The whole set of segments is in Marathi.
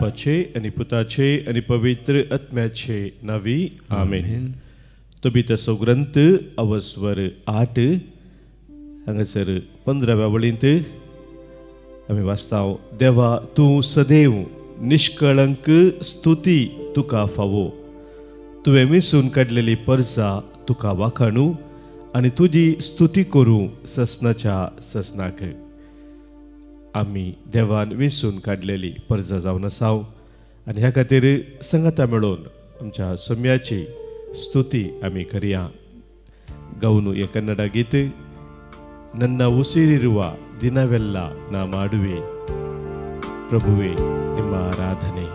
बापाचे आणि पुताचे आणि पवित्र आत्म्याचे नावी आमेन. तो बी तसो ग्रंथ अवस्वर 8 हांगासर 15व्या वळींत आमी वाचताव. देवा तूं सदैव निष्कळंक स्तुती तुका फावो. तुवें मिसून काडलेली परजा तुका वाखाणू आनी तुजी स्तुती करूं ससनाच्या ससनाक. आमी देवान विसून काडलेली परजा जावन आसाव आनी ह्या खातीर संगता मेळोवन आमच्या सोम्याची स्तुती आमी करया. गवनु हे कन्नಡ गीत. ನನ್ನ ಉಸಿರಿರುವ ದಿನವೆಲ್ಲ ನಾ ಮಾಡುವೆ ಪ್ರಭುವೇ ನಿಮ್ಮ ಆರಾಧನೆ.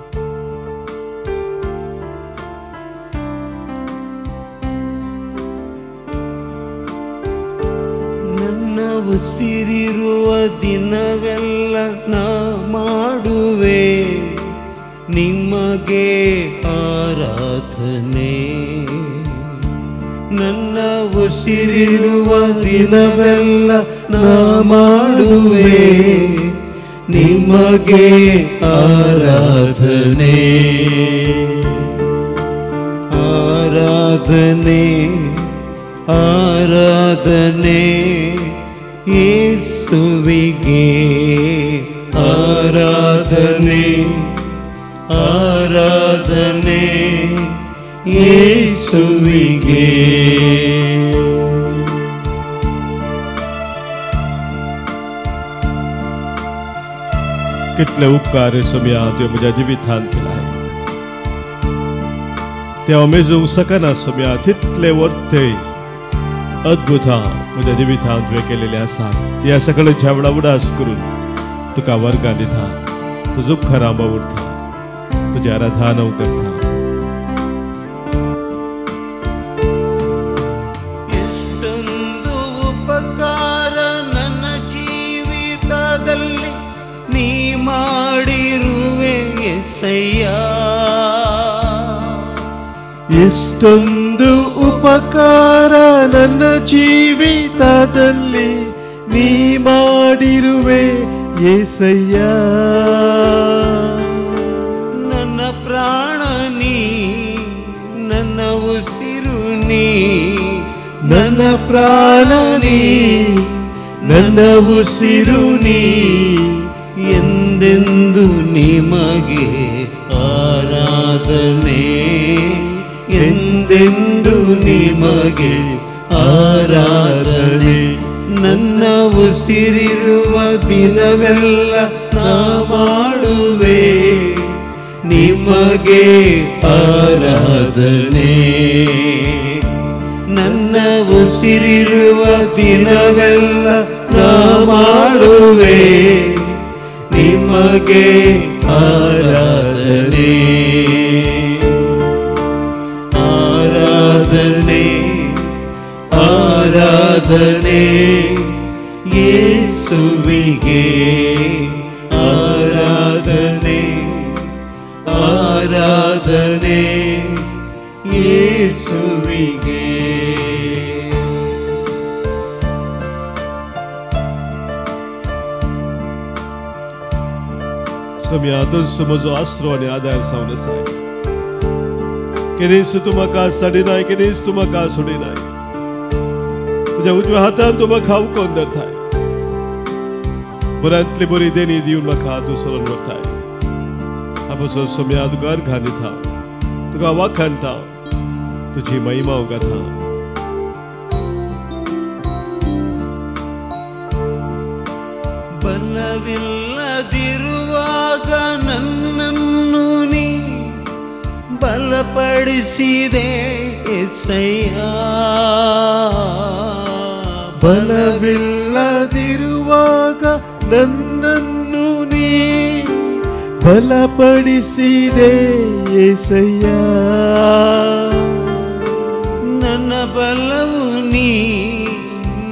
ನನ್ನ ಉಸಿರಿರುವ ದಿನವೆಲ್ಲ ನಾ ಮಾಡುವೆ ನಿಮಗೆ ಆರಾಧನೆ. ನನ್ನ ಉಸಿರಿರುವ ದಿನವೆಲ್ಲ ನಾ ಮಾಡುವೆ ನಿಮಗೆ ಆರಾಧನೆ. ಆರಾಧನೆ ಆರಾಧನೆ ಯೇಸುವಿಗೆ ಆರಾಧನೆ. ಆರಾಧನೆ ಯೇಸುವಿಗೆ. कितले उपकार सोम्या तुवें म्हज्या जिवितांत केलाय. ते हांव मेजूंक सकना सोम्या. तितले वर्थ अद्भुतां म्हज्या जिवितांत तुवें केलेले आसात. ती ह्या सगळ्यांच्या वेळा उडास करून तुका वर्गां दिता. तुजो उपकार हांव उरता. तुजी आराधना हांव करता. ನೀ ಮಾಡಿರುವೆ యేసయ్య. ಎಷ್ಟೊಂದು ಉಪಕಾರ ನನ್ನ ಜೀವಿತದಲ್ಲಿ ನೀ ಮಾಡಿರುವೆ యేసయ్య. ನನ್ನ ಪ್ರಾಣ ನೀ, ನನ್ನ ಉಸಿರು ನೀ, ನನ್ನ ಪ್ರಾಣ ನೀ, ನನ್ನ ಉಸಿರು ನೀ. ಎಂದೆಂದು ನಿಮಗೆ ಆರಾಧನೆ. ಎಂದೆಂದು ನಿಮಗೆ ಆರಾಧನೆ. ನನ್ನ ಉಸಿರಿರುವ ದಿನವೆಲ್ಲ ನಾ ಮಾಡುವೆ ನಿಮಗೆ ಆರಾಧನೆ. ನನ್ನ ಉಸಿರಿರುವ ದಿನವೆಲ್ಲ ನಾ ಮಾಡುವೆ ನಿಮಗೆ ಆರಾಧನೆ. ಆರಾಧನೆ ಆರಾಧನೆ ಯೇಸುವಿಗೆ. ಆರಾಧನೆ ಆರಾಧನೆ ಯೇಸುವಿಗೆ. सोम्या तुजो म्हजो आसरो आनी आदार जावन आसाय. केदीस तूं म्हाका साडिनाय, केदीस तूं म्हाका सोडिनाय. तुज्या उजव्या हातान तूं म्हाका उखलून धरताय. बऱ्यांतली बरी देणी दिवन म्हाका तूं सोडून व्हरताय. हांव सोम्या तुका अर्घां दिता, तुका वाखाणटा, तुजी महिमा उगता. ಬಲವಿಲ್ಲದಿರುವಾಗ ನನ್ನನ್ನು ನೀ ಬಲಪಡಿಸಿದೆ యేసయ్య. ಬಲವಿಲ್ಲದಿರುವಾಗ ನನ್ನನ್ನು ನೀ ಬಲಪಡಿಸಿದೆ యేసయ్య. ನನ್ನ ಬಲವು ನೀ,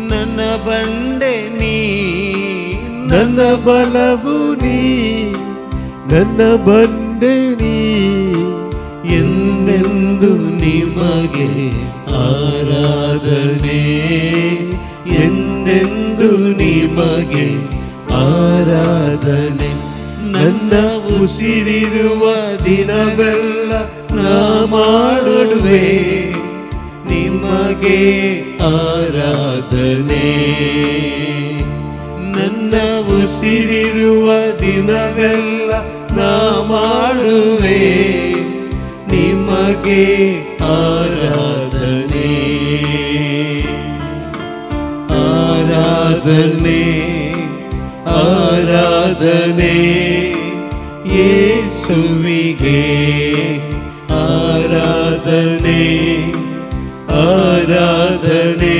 ನನ್ನ ಬಂಡೆ ನೀ, ನನ್ನ ಬಲವು ನೀ, ನನ್ನ ಬಂಡೆ ನೀ. ಎಂದೆಂದು ನಿಮಗೆ ಆರಾಧನೆ. ಎಂದೆಂದು ನಿಮಗೆ ಆರಾಧನೆ. ನನ್ನ ಉಸಿರಿರುವ ದಿನವೆಲ್ಲ ನಾ ಮಾಡುವೆ ನಿಮಗೆ ಆರಾಧನೆ. ನನ್ನ ಉಸಿರಿರುವ ದಿನವೆಲ್ಲ ನಾ ಮಾಡುವೆ ನಿಮಗೆ ಆರಾಧನೆ. ಆರಾಧನೆ ಆರಾಧನೆ ಯೇಸುವಿಗೆ ಆರಾಧನೆ. ಆರಾಧನೆ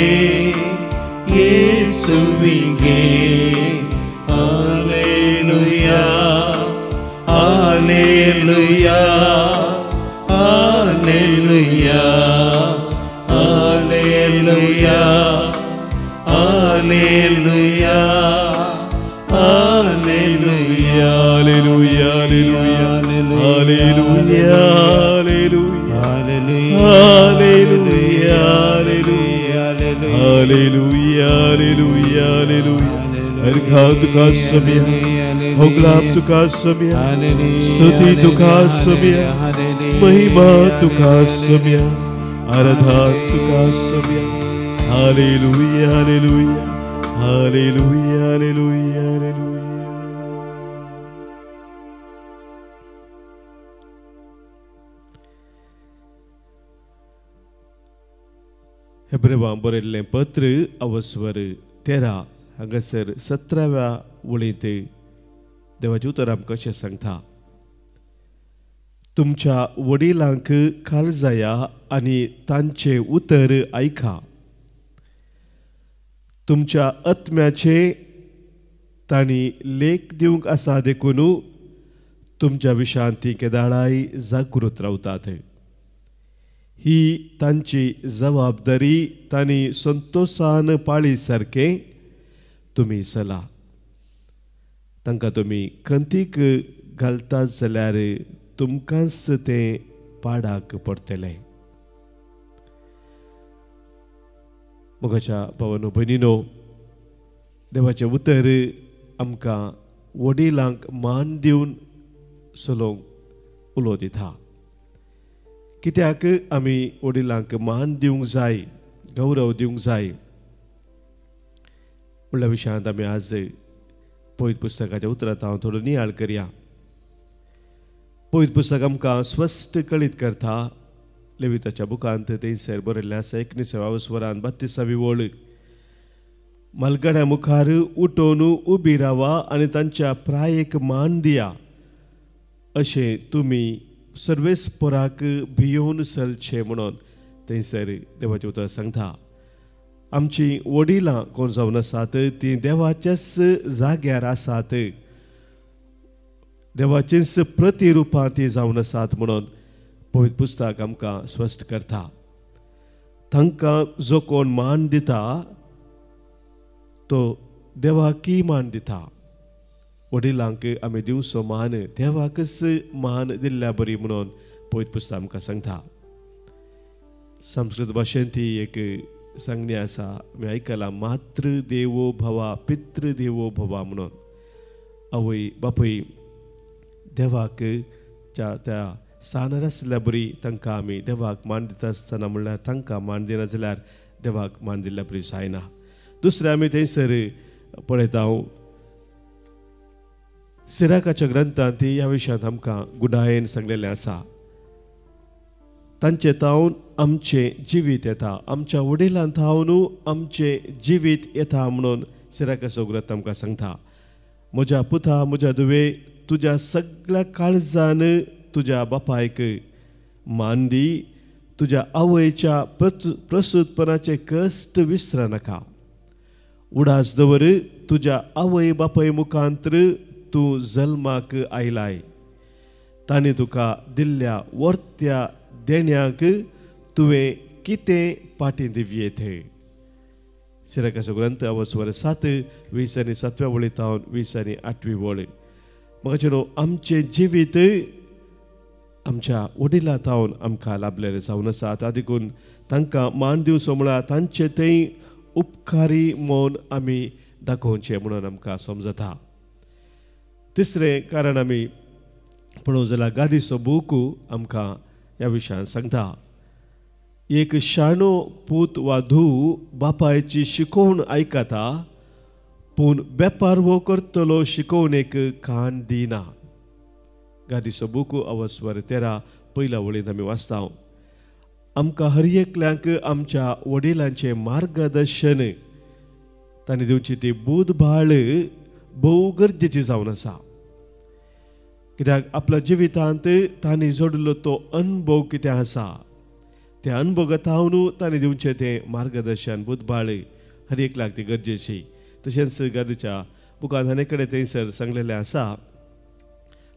ಯೇಸುವಿಗೆ. Hallelujah hallelujah hallelujah hallelujah hallelujah hallelujah Hallelujah, hallelujah, hallelujah, hallelujah, hallelujah, hallelujah, hallelujah, hallelujah. अर्घा तुका समिया, होगलाप तुका समिया, स्तुति तुका समिया, महिमा तुका समिया, आराधना तुका Samia. Hallelujah, hallelujah, hallelujah, hallelujah, hallelujah. हेब्रेवांक बरयल्लें पत्र अवस्वर 13 हांगासर 17व्या वळींत देवाचें उतर आमकां अशें सांगता. तुमच्या वडिलांक काळजाया आनी तांचें उतर आयका. तुमच्या आत्म्याचे तांणी लेख दिवंक आसा देखून तुमच्या विशांती केदाळाय जागृत रावतात. ही तांची जबाबदारी तांणी संतोषान पाळी सारके तुमी चला. तांकां तुमी खंतीक घालतात जाल्यार तुमकांच तें पाडाक पडटलें. मोगाच्या भावांनो भयणीनो, देवाचें उतर आमकां वडिलांक मान दिवन चलोवंक उलो दिता. कित्याक आमी वडिलांक मान दिवंक जाय, गौरव दिवंक जाय म्हणल्या विशयांत आमी आज पवित्र पुस्तकाच्या उतरांत हांव थोडो नियाळ करया. पवित्र पुस्तक आमकां स्पश्ट कळीत करता. लेविताच्या बुकांत थंयसर बरयल्लें आसा 19व्या वस्वरांत 32वी वळ. मलगड्या मुखार उठोवन उबी रावा आनी तांच्या प्रायेक मान दिया. अशें तुमी सर्वेस्पराक भियोवन चलचें म्हणून थंयसर देवाचें उतर सांगता. आमची वडिलां कोण जावन आसात तीं देवाच्याच जाग्यार आसात. देवाचींच प्रतिरुपां तीं जावन आसात म्हणून पवित्र पुस्तक आमकां स्पश्ट करता. तांकां जो कोण मान दिता तो देवाकय मान दिता. वडिलांक आमी दिवचो मान देवाकच मान दिल्ल्या बरी म्हणून पवित्र पुस्तक आमकां सांगता. संस्कृत भाशेंत ती एक सांगणी आसा, आमी आयकलां, मातृ देवो भवा पितृ देवो भवा म्हणून. आवय बापूय देवाक त्या स्थानार आसल्या बरी तांकां आमी देवाक मान दिता आसतना म्हणल्यार तांकां मान दिना जाल्यार देवाक मान दिल्ल्या बरी जायना. दुसरें आमी थंयसर पळयता सिराकाच्या ग्रंथांत ह्या विशयांत आमकां गुडायेन सांगलेलें आसा. तांचे तावन आमचें जिवीत येता, आमच्या वडिलां थावन आमचें जिवीत येता म्हणून सिराकाचो ग्रंथ आमकां सांगता. म्हज्या पुता म्हज्या दुवे, तुज्या सगळ्या काळजान तुज्या बापायक मान दी. तुज्या आवयच्या प्रसूतपणाचे कश्ट विसर नाका. उडास दवर, तुज्या आवय बापाय मुखांतर तूं जल्माक आयलाय. तांणी तुका दिल्ल्या वर्त्या देण्याक तुवें कितें पाटी दिव्येत. सिराकाचो ग्रंथ अवस्वर 7 20 वळींत 20 वळ. म्हाका आमचें जिवीत आमच्या वडिलां थावन आमकां लाभलेलें जावन आसा. ता देखून तांकां मान दिवचो म्हळ्यार तांचे थंय उपकारी मोन आमी दाखोवचें म्हणून आमकां समजता. तिसरें कारण आमी पळोवंक जाल्यार गादीचो बुकू आमकां ह्या विशयान सांगता. एक शाणो पूत वा धूव बापायची शिकोवण आयकता, पूण बेपारवो करतलो शिकोवणेक कान दिना. गादीचो बुकू अवस्वर 13 पयल्या वळींत आमी वाचता. आमकां हर एकल्यांक आमच्या वडिलांचे मार्गदर्शन तांणी दिवची ती बुधबाळ भोव गरजेची जावन आसा. कित्याक आपल्या जिवितांत तांणी जोडलो तो अनुभव कितें आसा, त्या अनुभवांतून तांणी दिवचें तें मार्गदर्शन बुधबाळ हर एकल्याक ती गरजेची. तशेंच गादीच्या बुकांत आनी कडेन थंयसर सांगलेलें आसा.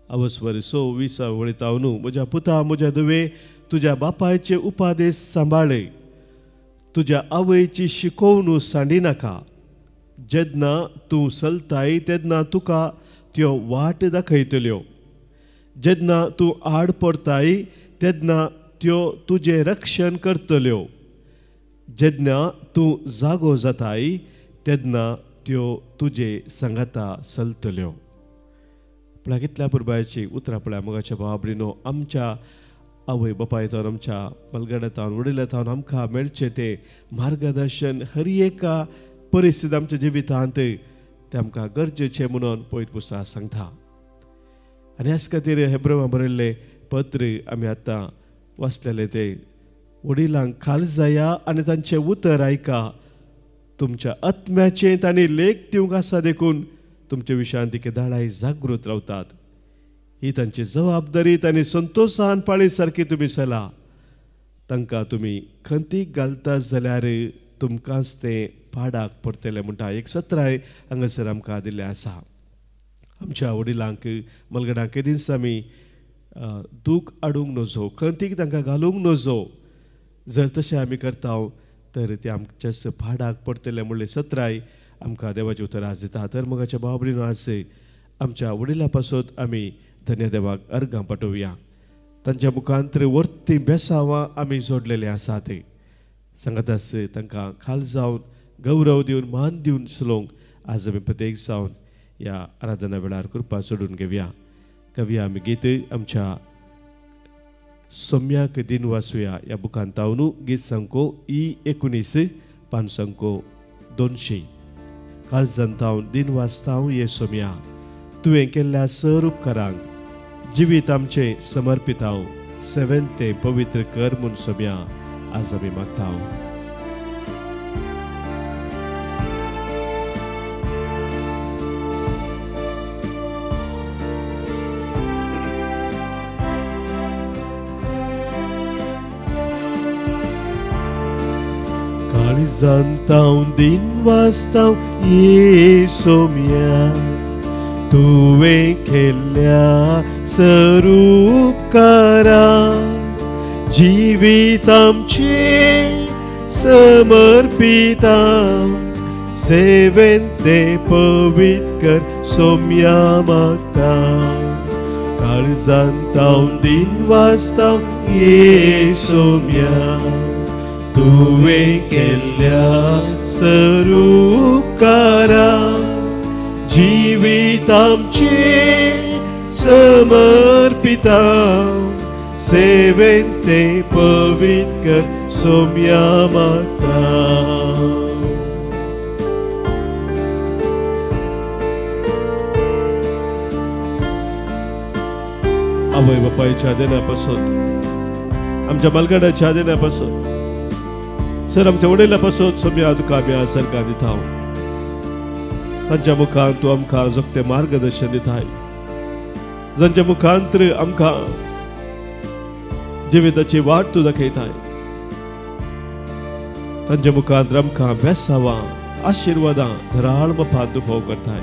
अवस्वर 26 वळींत म्हज्या पुता म्हज्या धुवे, तुज्या बापायचे उपादेश सांबाळ, तुज्या आवयची शिकोवण सांडिनाका. जेन्ना तूं चलताय तेन्ना तुका त्यो वाट दाखयतल्यो. जेन्ना तूं आड पडताय तेन्ना त्यो तुजें रक्षण करतल्यो. जेन्ना तूं जागो जाताय तेन्ना त्यो तुजे सांगाता चलतल्यो. पळय कितल्या पुरबायची उतरां पळय मोगाच्या भावा भयणीनो. आमच्या आवय बापायतावन आमच्या मलगड्यातावन वडिलांतावन आमकां मेळचें तें मार्गदर्शन हर एका परिस्थिती आमच्या जिवितांत तें आमकां गरजेचें म्हणून पवित्र पुस्तकांत सांगता. आनी ह्याच खातीर हेब्रेवांत बरयल्लें पत्र आमी आतां वाचलेलें तें वडिलांक काळजाया आनी तांचें उतर आयका. तुमच्या आत्म्याचें तांणी लेख दिवंक आसा देखून तुमच्या विशयान तिके दाळाय जागृत रावतात. ही तांची जबाबदारी तांणी संतोशान पाळी सारकी तुमी चला. तांकां तुमी खंतीक घालतात जाल्यार तुमकांच तें पाडाक पडटलें म्हणटा एक सत्राय हांगासर आमकां दिल्लें आसा. आमच्या वडिलांक मलगड्यांक केदींच आमी दूख हाडूंक नजो, खंतीक तांकां घालूंक नजो. जर तशें आमी करता तर तें आमच्याच पाडाक पडटलें म्हणलें सत्राय आमकां देवाची उतर आज दिता. तर मोगाच्या भावा भयणीनो, आज आमच्या वडिलां पासून आमी धन्य देवाक अर्गां पाठोवया. तांच्या मुखांतर वर्ती बेसांवां आमी जोडलेलीं आसात. सांगातास तांकां खाल जावन गौरव दिवन मान दिवन चलोवंक आज आमी प्रत्येक जावन ह्या आराधना वेळार कृपा सोडून घेवया. कवया आमी गीत आमच्या सोम्याक दिन वाचुया ह्या बुकांतावनू गीत संको E19 पान संको 200. काळजांतावन दिन वाचतांव ये सोम्या, तुवें केल्ल्या सर उपकारांक जिवीत आमचें समर्पितांव. सेवेन तें पवित्र कर म्हूण सोम्या आज आमी मागतांव. काळजांतावन दिन वाचतांव ये सोम्या, तुवें केल्ल्या सर उपकारांक जिवीत आमचें समर्पितांव. सेवेन तें पवित्र कर सोम्या मागतांव. काळजांतावन दिन वाचतांव ये सोम्या, तुवें केल्ल्या सर उपकारांक जिवीत आमचें समर्पितांव. सेवेन तें पवित्र कर सोम्या मागतांव. आवय बापायच्या दिनापासून, आमच्या मलगड्याच्या दिनापासून, सर आमच्या वडिलांपासून सोम्या तुका आमी सर्गा दिता. तांच्या मुखांत तूं आमकां जोगतें मार्गदर्शन दिताय. जांच्या मुखांतर आमकां जिविताची वाट तूं दाखयताय. तांच्या मुखांतर आमकां बेसांवां आशिर्वादां धराळ मोपात तूं फोव करताय.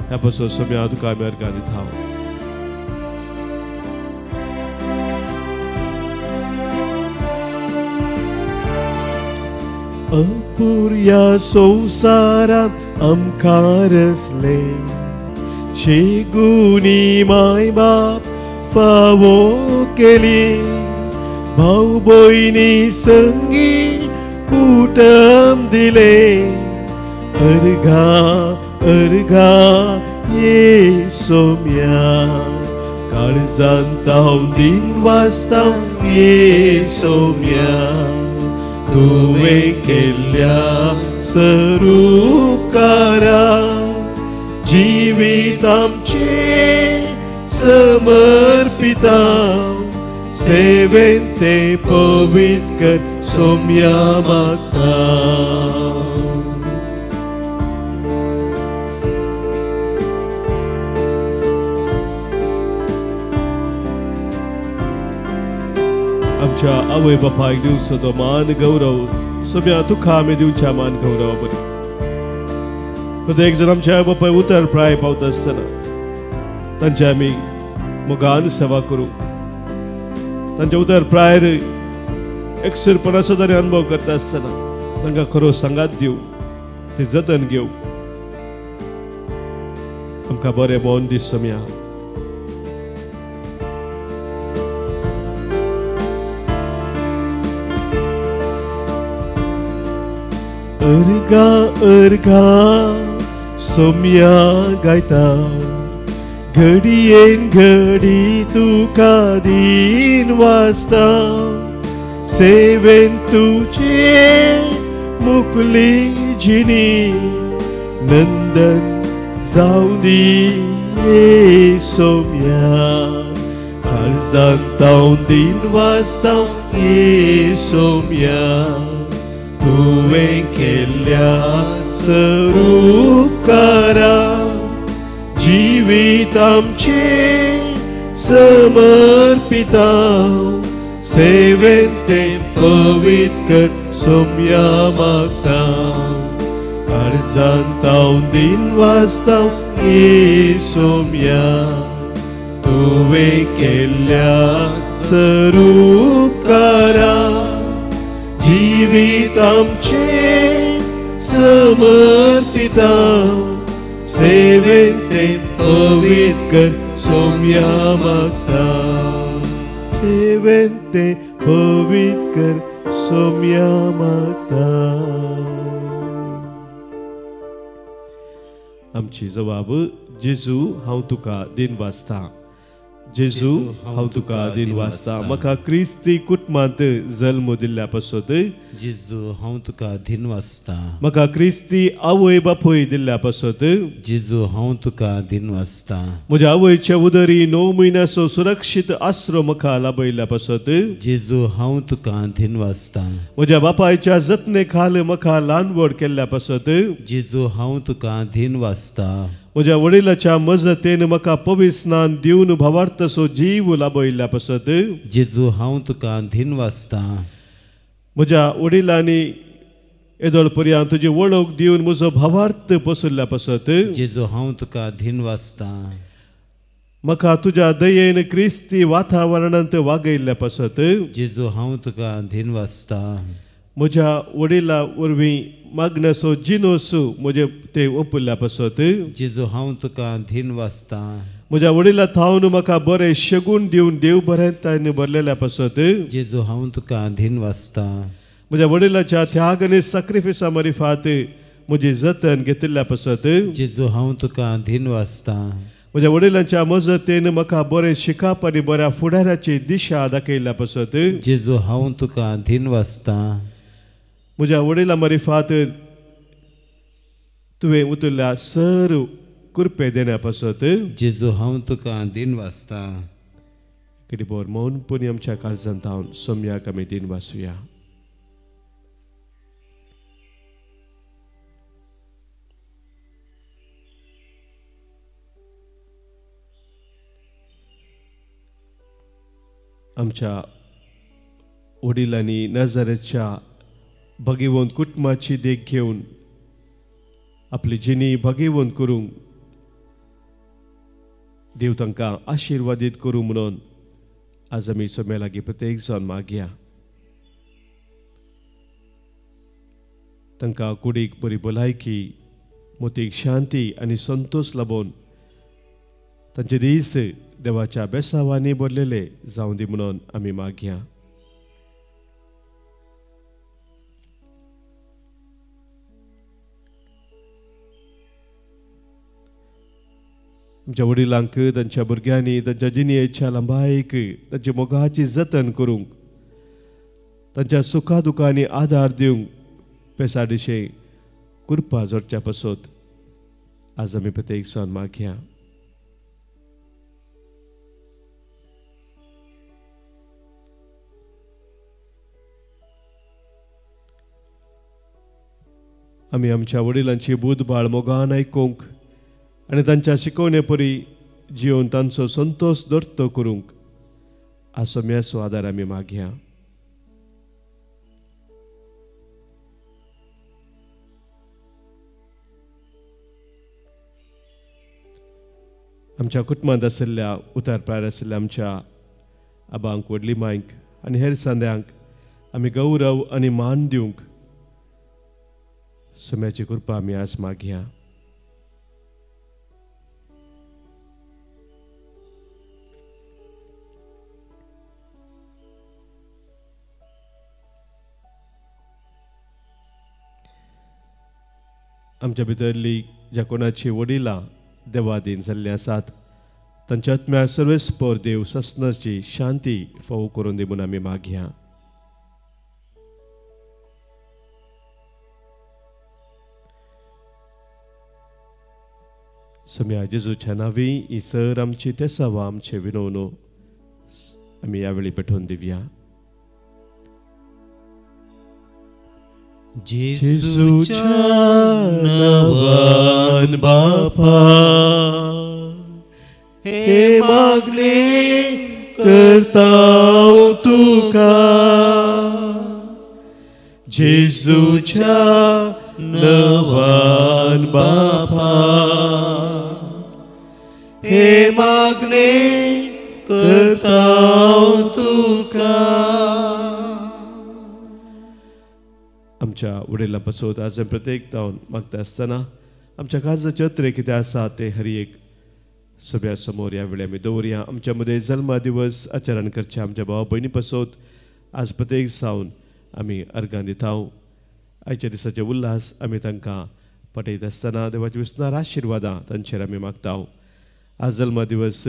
ह्या पासून सोम्या तुका आमी अर्गां दिता. अपुर्या संवसारांत आमकां रचले, शेगुनी माय बाप फावो केली. भाव भयणी संगी कुटुंब दिले. अर्घा अर्घा ये सोम्या, काळजांत हांव दिनवासता येसोम्या तुवें केल्ल्या सरूपकारा जिवीत आमचें समर्पिता सेवेन ते पवित्र कर सोम्या मागता आमच्या आवय बापायक दिवचो तो मान गौरव सोम्या तुका आमी दिवच्या मान गौरव बरी प्रत्येक जण आमच्या आवय बापाय उतर प्राय पावता आसतना तांचे आमी मोगान सेवा करूं तांच्या उतर प्रायर एकसुरपणाचो जरी अनुभव करता आसतना तांकां खरो सांगात दिवं ते जतन घेवं आमकां बरें बोन दीस सोम्या अर्गा अर्गा सोम्या गायता घडयेन घडी तुका दिन वाचता सेवेन तुझे मुकली जिनी नंदन जावं दी सोम्या काळजांत हांव दिन वाचता सोम्या तुवें केल्ल्या सरूपकारा जिवीत आमचें समर्पिता सेवेन ते पवित्र कर सोम्या मागता काळजांत हांव दिन वाचता सोम्या तुवें केल्ल्या सरूपकारा जिवीत आमचें समर्पिता सेवेन ते पवित्र कर सोम्या मागता सेवेन ते पवित्र कर सोम्या मागता आमची जबाब जेजू हांव तुका दिन वाचता जेजू हांव तुका दिन वाचता म्हाका क्रिस्ती कुटुंबांत जल्म दिल्ल्या पासत जेजू हांव तुका दिन वाचता म्हाका क्रिस्ती आवय बापूय दिल्ल्या पासत जेजू हांव तुका दिन वाचता म्हज्या आवयच्या उदरी 9 म्हयन्याचो सुरक्षीत आसरो म्हाका लाभयल्ल्या पासत जेजू हांव तुका दिन वाचता म्हज्या बापायच्या जतने खाल म्हाका ल्हानवड केल्ल्या पासत जेजू हांव तुका दिन वाचता म्हज्या वडिलाच्या मजतेन म्हाका पवित्र स्नान दिवन भावार्थसो जीव लाभयल्ल्या पासत जेजू हांव तुका दिन वाचता म्हज्या वडिलांनी येदोळ पर्यंत तुजी वळख दिवन म्हजो भावार्थ पसरल्या पासत जेजू हांव तुका दिन वाचता म्हाका तुज्या दयेन क्रिस्ती वातावरणांत वागयल्ल्या पासत जेजू हांव तुका दिन वाचता म्हज्या वडिला वरवीं मागण्याचो जिनोस म्हजे ते ओंपल्ल्या पासत जेजू हांव तुका दिन वाचता म्हज्या वडिला थावन म्हाका बरें शगून दिवन देव बरेंतायेन भरलेल्या पासत जेजू हांव तुका दिन वाचता म्हज्या वडिलाच्या त्याग आनी सॅक्रिफिसा मार्फत म्हजी जतन घेतिल्ल्या पासत जेजू हांव तुका दिन वाचता म्हज्या वडिलांच्या मजतेन म्हाका बरें शिकप आनी बऱ्या फुडाऱ्याची दिशा दाखयल्ल्या पासत जेजू हांव तुका दिन वाचता म्हज्या वडिला मार्फत तुवें उतरल्या सर कृपे देण्या पासत जेजू हांव तुका दिन वाचता कितें बोर मौनपणी आमच्या काळजांत हांव सोम्याक आमी दिन वाचुया आमच्या वडिलांनी नाझारेथच्या भगिवंत कुटुंबाची देख घेवन आपली जिणी भगिवंत करूंक देव तांकां आशिर्वादीत करूं म्हणून आज आमी सोम्या लागीं प्रत्येक जाण मागया तांकां कुडीक बरी भलायकी मोतीक शांती आनी संतोष लाभून तांचे दीस देवाच्या बेसावांनी भरलेले जावं दी म्हणून आमी मागया आमच्या वडिलांक तांच्या भुरग्यांनी तांच्या जिणेच्या लंबायक तांच्या मोगाची जतन करूंक तांच्या सुखा दुखांनी आधार दिवंक पेसाडिशे कृपा जोडच्या पासत आज आमी प्रत्येक सण मागया. आमी आमच्या वडिलांची बुधबाळ मोगान आयकूंक आनी तांच्या शिकवणे परी जिवन तांचो संतोष दर्तो करूंक आसो मेसो आदार आमी मागया. आमच्या कुटुंबांत आशिल्ल्या उतार पार आशिल्ल्या आमच्या आबांक व्हडली मांयक आनी हेर सांद्यांक आमी गौरव आनी मान दिवंक सोम्याची कृपा आमी आज मागया. आमच्या भितरली ज्या कोणाची वडिलां देवाधीन जाल्लीं आसात तांच्या आत्म्या सर्वेस्पर देव सस्नाची शांती फावो करून दी म्हूण आमी मागया. सोम्या जेजूच्या नांवी ही सर आमची तेसावा आमचे विनवणो आमी ह्या वेळी पेटोवन दिवया. जेजूच्या नांवान बापा हे मागणे करता तुका जेजूच्या नांवान बापा हे मागणे करता तुका. आमच्या वडिलां पासत आज प्रत्येक जावन मागता आसतना आमच्या काळजाचे अत्रे कितें आसा ते हर एक सगळ्या समोर ह्या वेळी आमी दवरया. आमच्या मदें जल्मा दिवस आचरण करचे आमच्या भावा भयणी पासत आज प्रत्येक सावन आमी अर्गां दिता. आयच्या दिसाचे उल्हास आमी तांकां पटयत आसतना देवाची विस्तार आशिर्वादां तांचेर आमी मागता. आज जल्मा दिवस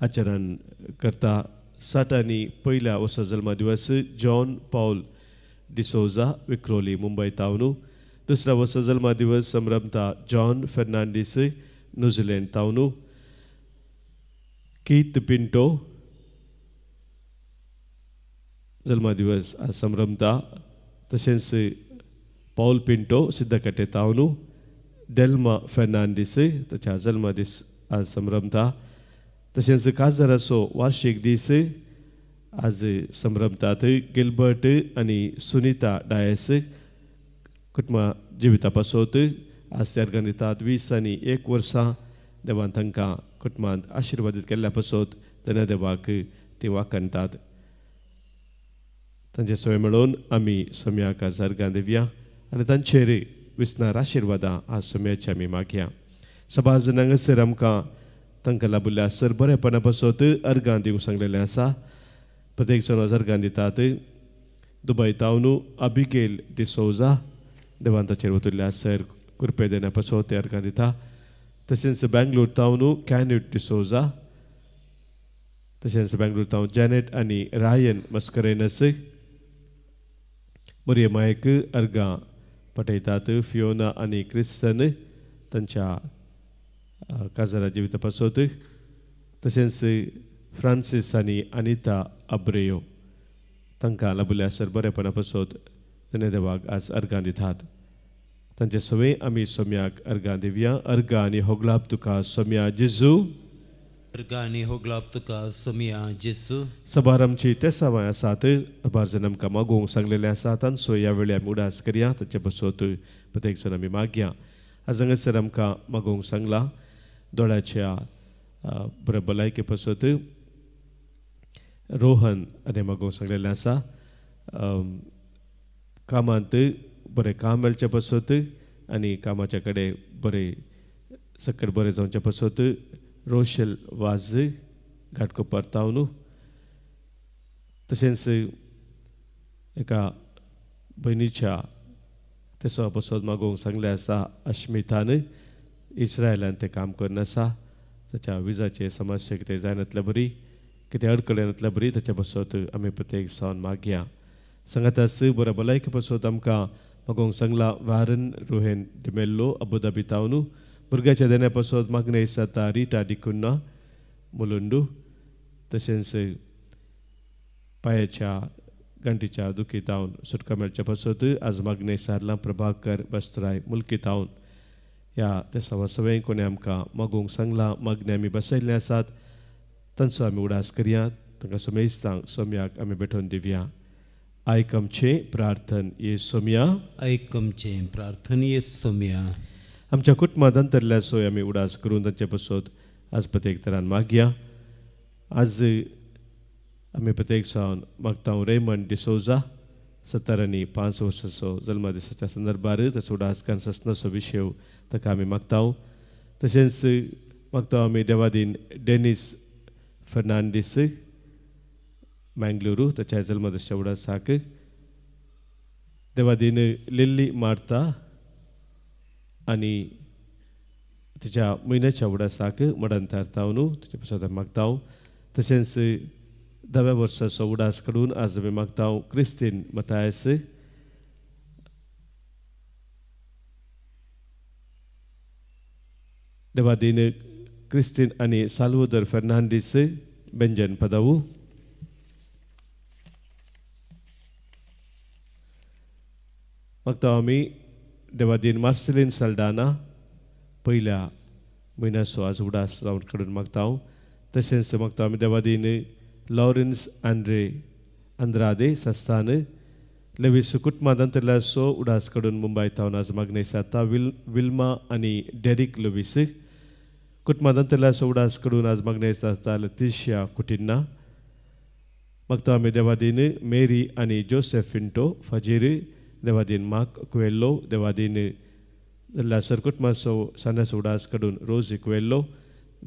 आचरण करता 60 आनी पयल्या वर्सा जल्मा दिवस जॉन पॉल डिसोजा विक्रोली मुंबय तावनू. दुसरा वर्सा जल्मा दिवस संभ्रमता John Fernandes New Zealand तावनू. Keith Pinto जल्मा दिवस आज संभ्रमता. तशेंच पॉल पिंटो सिद्धकटे तावनू. डेल्मा फेर्नांडीस ताच्या जल्मा दीस आज संभ्रमता. तशेंच काजाराचो वार्षिक दीस आज संभ्रमतात. गिल्बर्ट आनी सुनीता डायस कुटुंबा जिविता पासत आज ते अर्गां दितात. 20 आनी 1 वर्सां देवान तांकां कुटुंबांत आशिर्वादीत केल्ल्या पासत तेन्ना देवाक ती वाखणटात. तांचे सवय मेळोवन आमी सोम्याक आज अर्गां दिवया आनी तांचेर विस्तार आशिर्वादां आज सोम्याची आमी मागया. सभा जाणांसर आमकां तांकां लाभिल्ल्या सर बरेपणा पासत अर्गां दिवंक सांगलेलें आसा. प्रत्येक जण आज अर्गां दितात. दुबय तावनू अबिगेल डिसोजा देवान ताचेर वतुल्ल्या सर कृपे देण्या पासत ते अर्गां दिता. तशेंच बेंगलोर तावनू कॅनेट डिसोजा. तशेंच बेंगलोर तावन जॅनेट आनी रायन मस्करेनस मोरये मायक अर्गां पटयतात. फियोना आनी क्रिस्तन तांच्या काजारा जिविता पासत. तशेंच फ्रांसीस आनी अनिता अब्रेयो तांकां लाभिल्ल्या सर बरेपणा पासत तेणे देवाक आज अर्गां दितात. तांचे सवय आमी सोम्याक अर्गां दिवया. अर्गां आनी होगलाप तुका सोम्या जेजू. अर्गां आनी होगलाप तुका सोम्या जेजू. सभार आमची ते सवाय आसात. सभार जण आमकां मागोवंक सांगलेले आसात. तांचो ह्या वेळी आमी उडास करया. ताचे पासत प्रत्येक जण आमी मागया. आज हांगासर आमकां मागोवंक सांगला दोळ्याच्या बरे भलायके पासत रोहन आनी मागोवंक सांगलेलें आसा. कामांत बरें काम मेळचें पासत आनी कामाच्या कडेन बरें सकट बरें जावचें पासत रोशल वाज घाटकोपर तावनू. तशेंच एका भयणीच्या तेसो पासत मागोवंक सांगलें आसा अश्मितान इस्रायलान तें काम करना आसा ताच्या विजाचे समस्या कितें जायनातल्या बरी कितें अडकळनातल्या बरी ताच्या बसत आमी प्रत्येक सावन मागया सांगातास बरो भलायकी बसत आमकां मागोंक सांगला वारन रोहेन डिमेल्लो अबुधाबी तावनू भुरग्याच्या देण्या पासत मागणे जाता रिटा डिकुन्ना मुलुंडू तशेंच पांयाच्या गंटीच्या दुखी तावन सुटका मेळच्या पासत आज मागणे सारला प्रभाकर बस्तराय मुल्की तावन ह्या त्या सवा सवय कोणी आमकां मागोंक सांगला मागणे आमी बसयल्ले आसात तांचो आमी उडास करया तांकां सोमेस्तांक सोम्याक आमी भेटोवन दिवया आयकमचे प्रार्थन ये सोम्या ऐकमचे प्रार्थन ये सोम्या आमच्या कुटुंबांत अंतरल्या सोय आमी उडास करून तांचे पासत आज प्रत्येक तरान मागया आज आमी प्रत्येक सावन मागता रेमंड डिसोजा 70 आनी 5 वर्साचो जल्म दिसाच्या संदर्भार ताचो उडास कान सस्नसो विशय ताका आमी मागता तशेंच मागता आमी देवादीन डेनिस फर्नांडीस मँगलुरू ताच्या जल्म दिसाच्या उडासाक देवादीन लिल्ली मार्ता आनी तिच्या म्हयन्याच्या उडासाक मडन थारतावन तुजे पासत मागता तशेंच 10व्या वर्साचो उडास काडून आज आमी मागता क्रिस्तीन मतायस देवादीन क्रिस्तीन आनी साल्वोदर फर्नांडीस बेंजन पदावू मागता आमी देवादीन मार्सेलीन साल्डाना पयल्या म्हयन्याचो आज उडास जावन काडून मागता तशेंच मागता आमी देवादीन लॉरेन्स आंद्रादे सस्तान लेवीस कुटुंबांतरल्याचो उडास काडून मुंबय तावन आज मागणे जाता विल्मा आनी डेरिक लुवीस कुटुंबांतरल्याचो उडास काडून आज मागणे जाता लतिशिया कुटिन्ना मागता आमी देवादीन मेरी आनी जोसेफ फिंटो फाजीर देवादीन मार्क कुएल्लो देवादीन जाल्ल्या सर कुटुंबाचो सान्याचो उडास काडून रोज कुएल्लो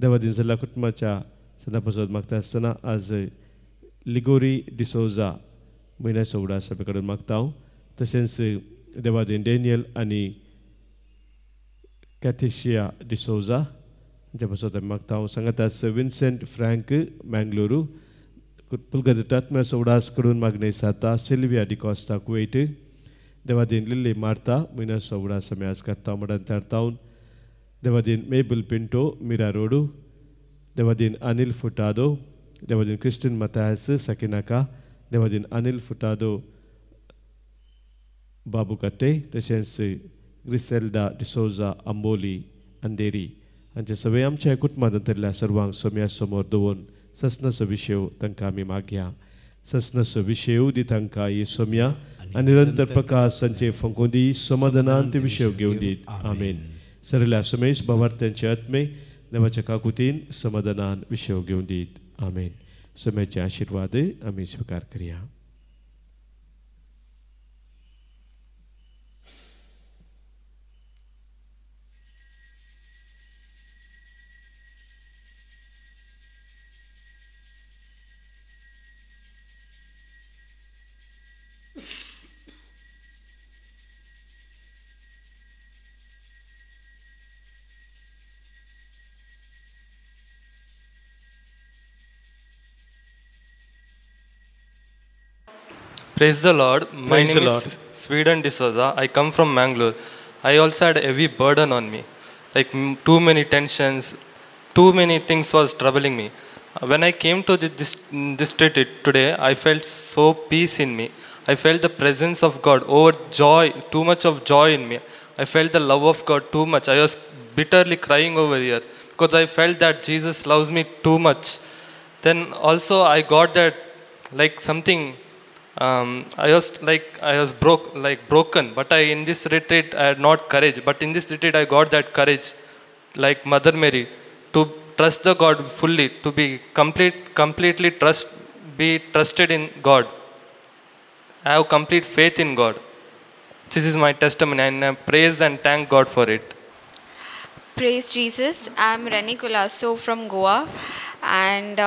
देवादीन जाल्ल्या कुटुंबाच्या सना पासत मागता आसतना आज लिगोरी डिसोजा म्हयन्याचो उडास आमी काडून मागता तशेंच देवादीन डेनियल आनी कॅथिशिया डिसोजा हांचे पासत आमी मागता सांगात विन्सेंट फ्रँक मँगलुरू पुलगतात्म्याचो उडास काडून मागणे जाता सिल्विया डिकॉस्ता कुवेट देवादीन लिल्ली मार्ता म्हयन्याचो उडास आमी आज करता मडन थारतावन देवादीन मेबल पिंटो मिरा रोडू देवादीन अनिल फुटादो देवादीन क्रिस्टीन मतायस सकिनाका देवादीन अनिल फुटादो बाबू कट्टे तशेंच ग्रिसेल्डा डिसोजा आंबोली अंधेरी हांचे सगळे आमच्या कुटुंबांतरल्या सर्वांक सोम्या समोर दवरून सस्नसो विशय तांकां आमी मागया सस्नसो विशय दी तांकां ही सोम्या आनी निरंतर प्रकाश तांचे फंकून दी समाधानान ते विशय घेवन दीत आमेन सरल्या सोमेश भावार्थ्यांचे आत्मे देवाच्या काकुतीन समाधानान विशय घेवन दीत आमेन सोम्याचे आशीर्वाद आमी स्वीकार करया Praise the Lord. My name is Sweden D'Souza. I come from Mangalore. I also had a heavy burden on me. Like too many tensions, too many things was troubling me. When I came to this retreat today, I felt so peace in me. I felt the presence of God, joy, too much of joy in me. I felt the love of God too much. I was bitterly crying over here because I felt that Jesus loves me too much. Then also I got that like something. I was broken, but in this retreat I had not courage. But in this retreat I got that courage, like Mother Mary, to trust the God fully, to be completely trusted in God. I have complete faith in God. This is my testimony, and I praise and thank God for it. Praise Jesus. I'm Reni Colasso from Goa, and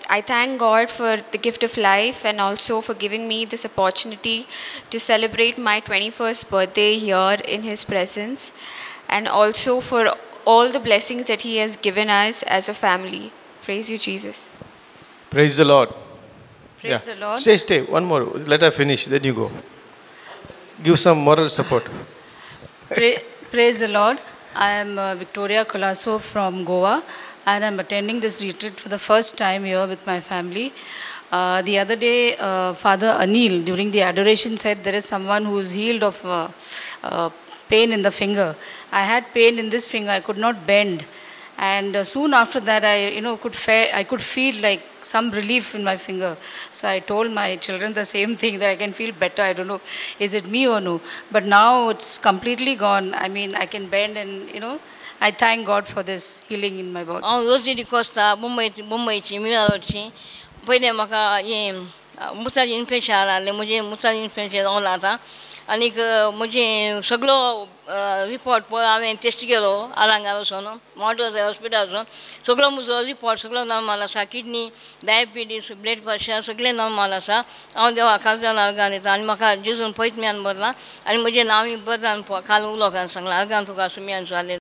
I thank God for the gift of life and also for giving me this opportunity to celebrate my 21st birthday here in His presence, and also for all the blessings that He has given us as a family. Praise you, Jesus. Praise the Lord. Praise the Lord. Stay. One more. Let her finish. Then you go. Give some moral support. Praise the Lord. I am Victoria Colasso from Goa, and I'm attending this retreat for the first time here with my family. The other day, Father Anil, during the adoration, said there is someone who is healed of pain in the finger. I had pain in this finger. I could not bend. And soon after that, I could feel like some relief in my finger. So I told my children the same thing, that I can feel better. I don't know, is it me or no? But now it's completely gone. I mean, I can bend, and I thank God for this healing in my body. रोजी कोस्ता मुंबईची मिळाली पहिले म्हाका हे मुताची इन्फेक्शन आले मुझे मुताची इन्फेक्शन जावन आता आणि मुझे सगळो रिपोर्ट पळय हांवें टेस्ट केलो आलांगार वचून मॉडर्न हॉस्पिटल वचून सगळो म्हजो रिपोर्ट सगळो नॉर्मल आसा किडनी डायबिटीज ब्लड प्रेशर सगळें नॉर्मल आसा हांव देवा कागदान अर्गान येता आनी म्हाका जेजून पयतम्यान बरला आनी म्हजें नांव बरलान काल उलोवपाक सांगलां अर्गान तुका सुमयान जालें.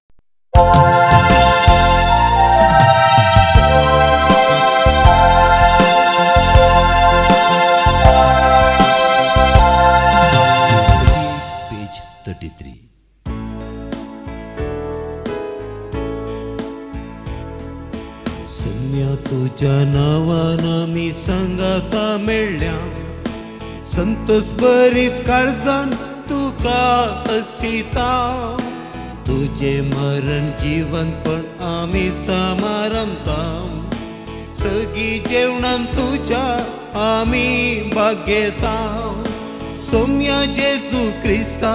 Page 33. सम्या तुझ्या नावानं मी सांगाता मेळ्या संतोष बरीत काळजान तुका हसिता तुझे मरण जीवन पण आम्ही समारंभता सगळी जेवणान तुझ्या आम्ही भाग घेता सोम्या जेजू क्रिस्ता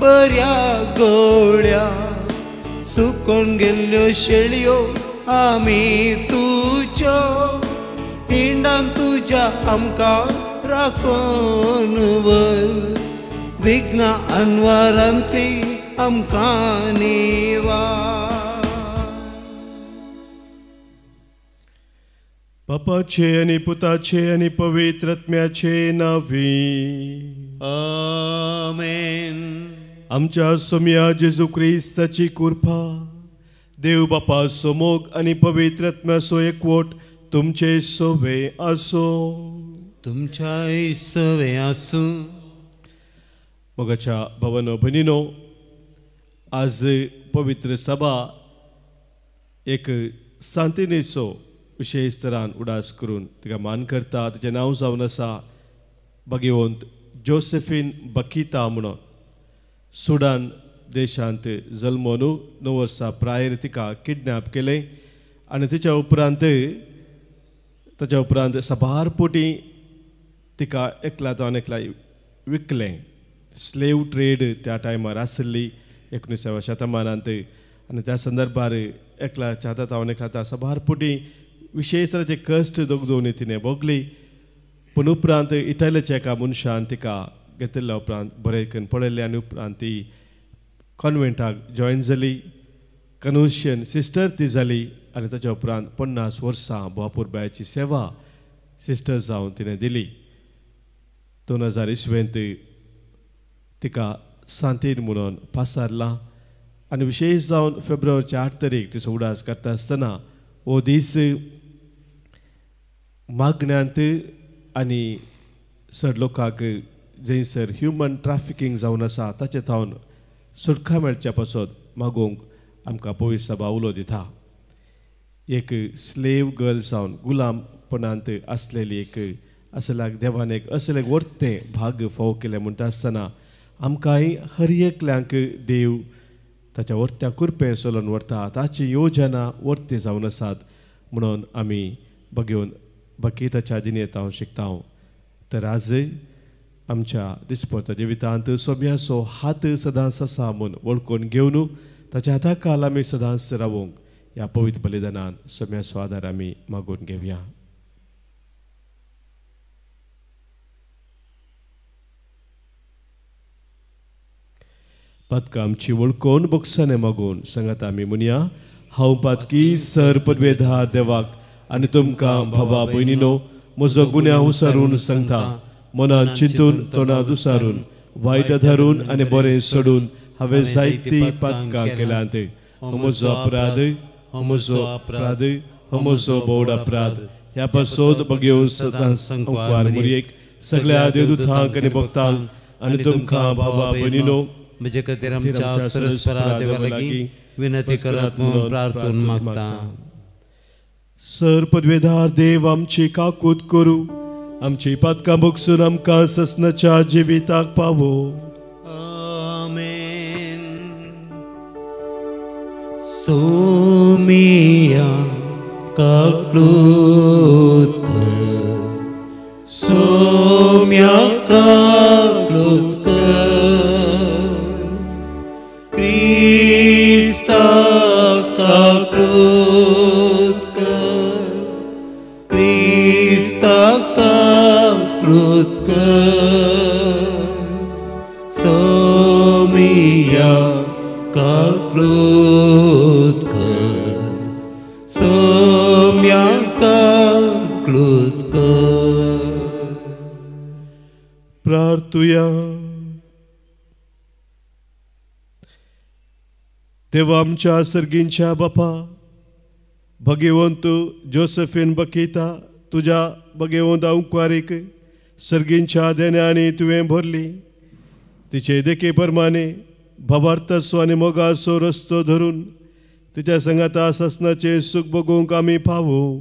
बऱ्या गोळ्या सुकोन गेल्ल्यो शेळयो आम्ही तुज्यो हिंडान तुझ्या आमकां राखून वर विघ्न अनवरांतली आमकां निवा. बापाचे आणि पुताचे आणि पवित्रात्म्याचे नावी आमेन. आमच्या सोम्या जेजू क्रिस्ताची कृपा देव बापाचो मोग आणि पवित्रात्म्याचो एकवट तुमचे सोबे आसो. तुमच्या सवे आसूं. मोगाच्या भावानो भयणीनो, आज पवित्र सभा एक सांतिनेचो विशेष तरान उडास करून तिका मान करता. तिचें नांव जावन आसा भाग्यवंत जोसेफीन बकिता म्हणून. सुडान देशांत जल्मोन 9 वर्सां प्रायर तिका किडनॅप केलें आनी ताच्या उपरांत सबारपोटी तिका एकला विकलें. स्लेव ट्रेड त्या टायमार आसली 19व्या शतमानांत आनी त्या संदर्भार एकला चाहता सबारपोटी विशेष तरेचे कश्ट दोगून तिणें भोगली. पूण उपरांत इटालीच्या एका मनशान तिका घेतिल्ल्या उपरांत बरें करून पळयलें आनी उपरांत ती कॉन्वेंटाक जॉयन जाली. कनोशियन सिस्टर ती जाली आनी ताच्या उपरांत 50 वर्सां बोवापुरबायाची सेवा सिस्टर जावन तिणें दिली. 2000 इसवेंत तिका सांतीन म्हणून पासारलां आनी विशेष जावन फेब्रुवारीच्या 8 तारीख तिचो उडास करता आसतना हो दीस मागण्यांत आनी सर लोकांक जंयसर ह्युमन ट्रॅफिकींग जावन आसा ताचे थावन सुटका मेळच्या पासत मागोवंक आमकां पवित्र सभा उलो दिता. एक स्लेव गर्ल जावन गुलामपणांत आसलेली एक असल्याक देवान एक असलें वर्तें भाग फाव केलें म्हणटा आसतना आमकांय हर एकल्यांक देव ताच्या वर्त्या कृपेन चलोवन व्हरता. ताची योजना वर्ती जावन आसात म्हणून आमी बकिताच्या जिणेंत हांव शिकता. तर आज आमच्या दिसपरच्या जिवितांत सोम्याचो हात सदांच आसा म्हूण वळखून घेवन ताच्या हाता खाल आमी सदांच रावूंक ह्या पवित्र बलिदानान सोम्याचो आदार आमी मागून घेवया. पातकां आमची वळखून बोगसाने मागून सांगात आमी म्हणया. हांव पातकी सर पदवेधार देवाक आनी तुमकां भावा भयणीनो म्हजो गुन्या उसारून सांगता. मनान चिंतून तोंडांत उसारून वायट धरून आनी बरें सोडून हांवें जायतीं पातकां केल्यांत. हो म्हजो अपराध, हो म्हजो अपराध, हो म्हजो बोड अपराध. ह्या पासोद बगयो सदां संकवार मुरयेक सगळ्या देवदूतांक आनी भक्तांक आनी तुमकां भावा भयणीनो म्हजे खातीर आमच्या सरस्वरा देवा लागीं विनंती करात म्हणून प्रार्थून मागता. सर पदवेदार देव आमची काकूत करू, आमची पातकां भोगसून आमकां ससनाच्या जिविताक पावो. आमेन. सोमिया काकूत सोम्या काकूत क्रिस्ता काकूत क्रिस्ता काकूत सोमिया काकूत सोम्या काकूत प्रार्थुया. देवा आमच्या सर्गींच्या बापा, भगवंत जोसेफीन बकिता तुझ्या भगवंत अंकुआरीक सर्गींच्या देण्याने तुवें भरली. तिचे देखे प्रमाणे भावार्थस्व आनी मोगाचो रस्तो धरून तिच्या संगाता ससनाचे सुख भोगूंक आमी पावो.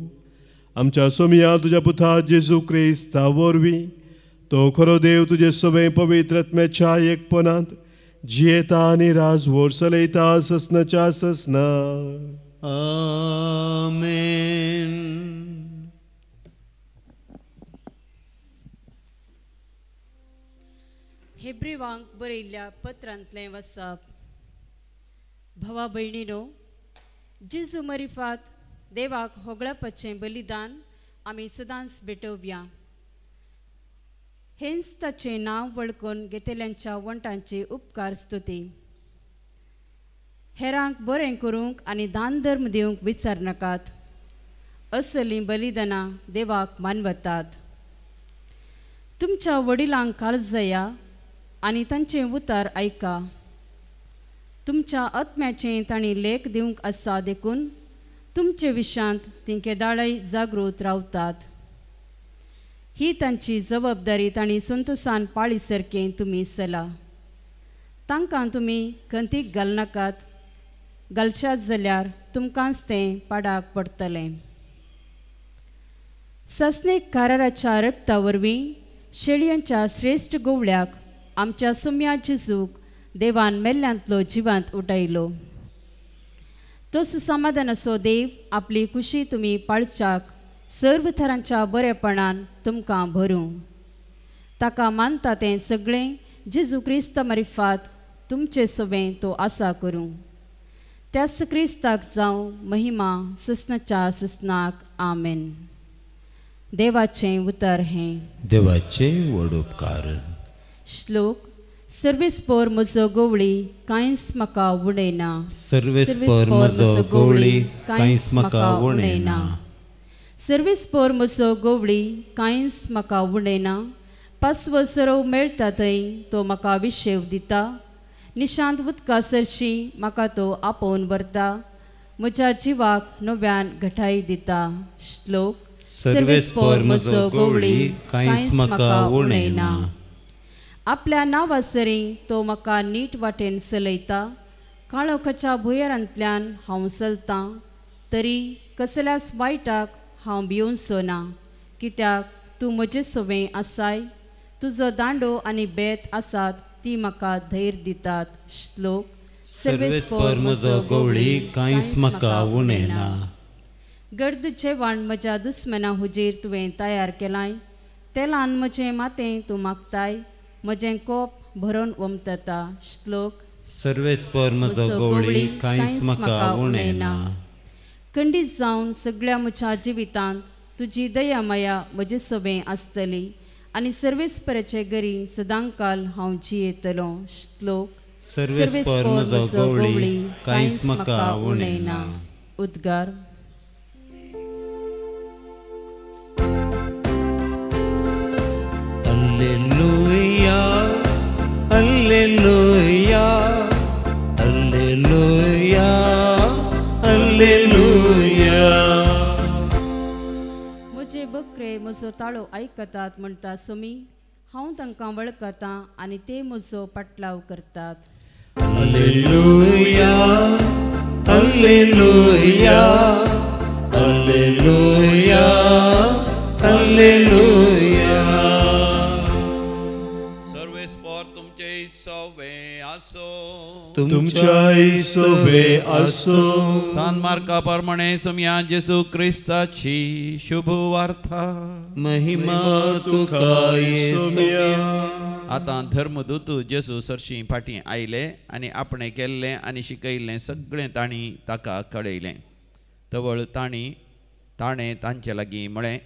आमच्या सोमिया तुझ्या पुता जेजू क्रिस्ता वरवीं तो खरो देव तुजे सोबे पवित्र आत्म्याच्या एकपणांत जियेता आनी राजवट चलयता ससनाच्या ससना. आमेन. हेब्रेवांक बरयल्ल्या पत्रांतलें वचप. भावा भयणीनो, जेजू मरिफात देवाक होगळपाचें बलिदान आमी सदांच भेटोवया. हेंच ताचें नांव वळखून घेतल्यांच्या वंटांचे उपकार स्तुती. हेरांक बरें करूंक आनी दान धर्म दिवंक विचार नाकात. असलीं बलिदानां देवाक मानवतात. तुमच्या वडिलांक काळजया आनी तांचें उतार आयका. तुमच्या आत्म्याचें तांणी लेख दिवंक आसा देखून तुमचे विशांत तीं केदाळय जागृत रावतात. ही तांची जबाबदारी तांणी संतोशान पाळी सारकें तुमी चला. तांकां तुमी खंतीक घालनाकात. घालशात जाल्यार तुमकांच तें पाडाक पडटलें. ससनेक काराराच्या रक्ता वरवीं शेळयांच्या श्रेश्ठ गोवळ्याक आमच्या सोम्या जेजूक देवान मेल्ल्यांतलो जिवांत उठयलो. तोच समाधानाचो देव आपली खुशी तुमी पाळच्याक सर्व थरांच्या बरेपणान तुमकां भरूं. ताका मानता तें सगळें जेजू क्रिस्त मरिफात तुमचे सोबें तो आसा करूं. त्याच क्रिस्ताक जावं महिमा ससनाच्या ससनाक. आमेन. देवाचें उतर हें. देवाचे व्हड उपकार. श्लोक. सर्वेस्पोर म्हजो गवळी कांयच म्हाका उणयना. सर्वेस्पोर म्हजो गवळी कांयच म्हाका उणयना. सर्वेस्पोर म्हजो गवळी कांयच म्हाका उणयना. पासवो सरव मेळटा थंय तो म्हाका विशेव दिता. निशांत उदका सरशी म्हाका तो आपोवन व्हरता. म्हज्या जिवाक नव्यान घटाय दिता. श्लोक. सर्वेस्पोर म्हजो गवळी कांयच म्हाका उणयना. आपल्या नांवासरी तो म्हाका नीट वाटेन चलयता. काळोखाच्या भुंयारांतल्यान हांव चलतां तरी कसल्याच वायटाक हांव भिवूंचो ना. कित्याक तूं म्हजे सोबें आसाय. तुजो दांडो आनी बेत आसात ती म्हाका धैर्य दितात. श्लोक. सर्वेस्पोर म्हजो गवळी कांयच म्हाका उणयना. गर्द जेवण म्हज्या दुस्मनां हुजीर तुवें तयार केलाय. तेलान म्हजें मातें तूं मागताय. म्हजें कोप भरोवन वमतता. श्लोक. सर्वेस्पोर म्हजो गवळी कांयच म्हाका उणयना. खंडीत जावन सगळ्या म्हज्या जिवितांत तुजी दया माया म्हजे सोबें आसतली आनी सर्वेस्पराचे घरी सदांकाल हांव जियेतलो. श्लोक. सर्वेस्पोर म्हजो गवळी कांयच म्हाका उणयना. उद्गार. Alleluia, Alleluia, Alleluia. नोकरे म्हजो ताळो आयकतात म्हणटा सुमी हांव तांकां वळखतां आनी ते म्हजो पाटलाव करतात. Alleluia, Alleluia, Alleluia, Alleluia. सर्वेस्पर तुमचे सवे आसो, तुमच्या सोबे असो. सान मार्का प्रमाणे सम्या जेसू ख्रिस्ताची शुभ वार्ता. महिमा तुका येसुया. आता धर्मदूत जेसू सरशी फाटी आयले आनी आपणे केल्लें आनी शिकयल्लें सगळें तांणी ताका कळयलें. तवळ ताणें तांचे लागीं म्हळें,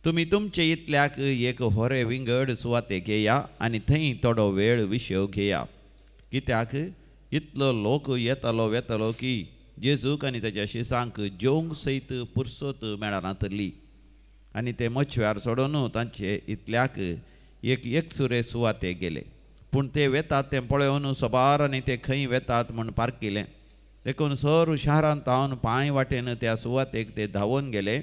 तुमी तुमचे इतल्याक एक होरे विंगड सुवातेक येया आनी थंय थोडो वेळ विशेव घेया. कित्याक इतलो लोक येतालो वेतालो की जेजूक आनी ताच्या शिसांक जेवंक सयत पुरसोत मेळनातली. आनी ते मच्छव्यार सोडून तांचे इतल्याक एक सुरे सुवातेक गेले. पूण ते वेतात तें पळोवन सोबार आनी ते खंय वेतात म्हूण पारकिलें. देखून सर शारांत तावन पांय वाटेन त्या सुवातेक ते धांवून गेले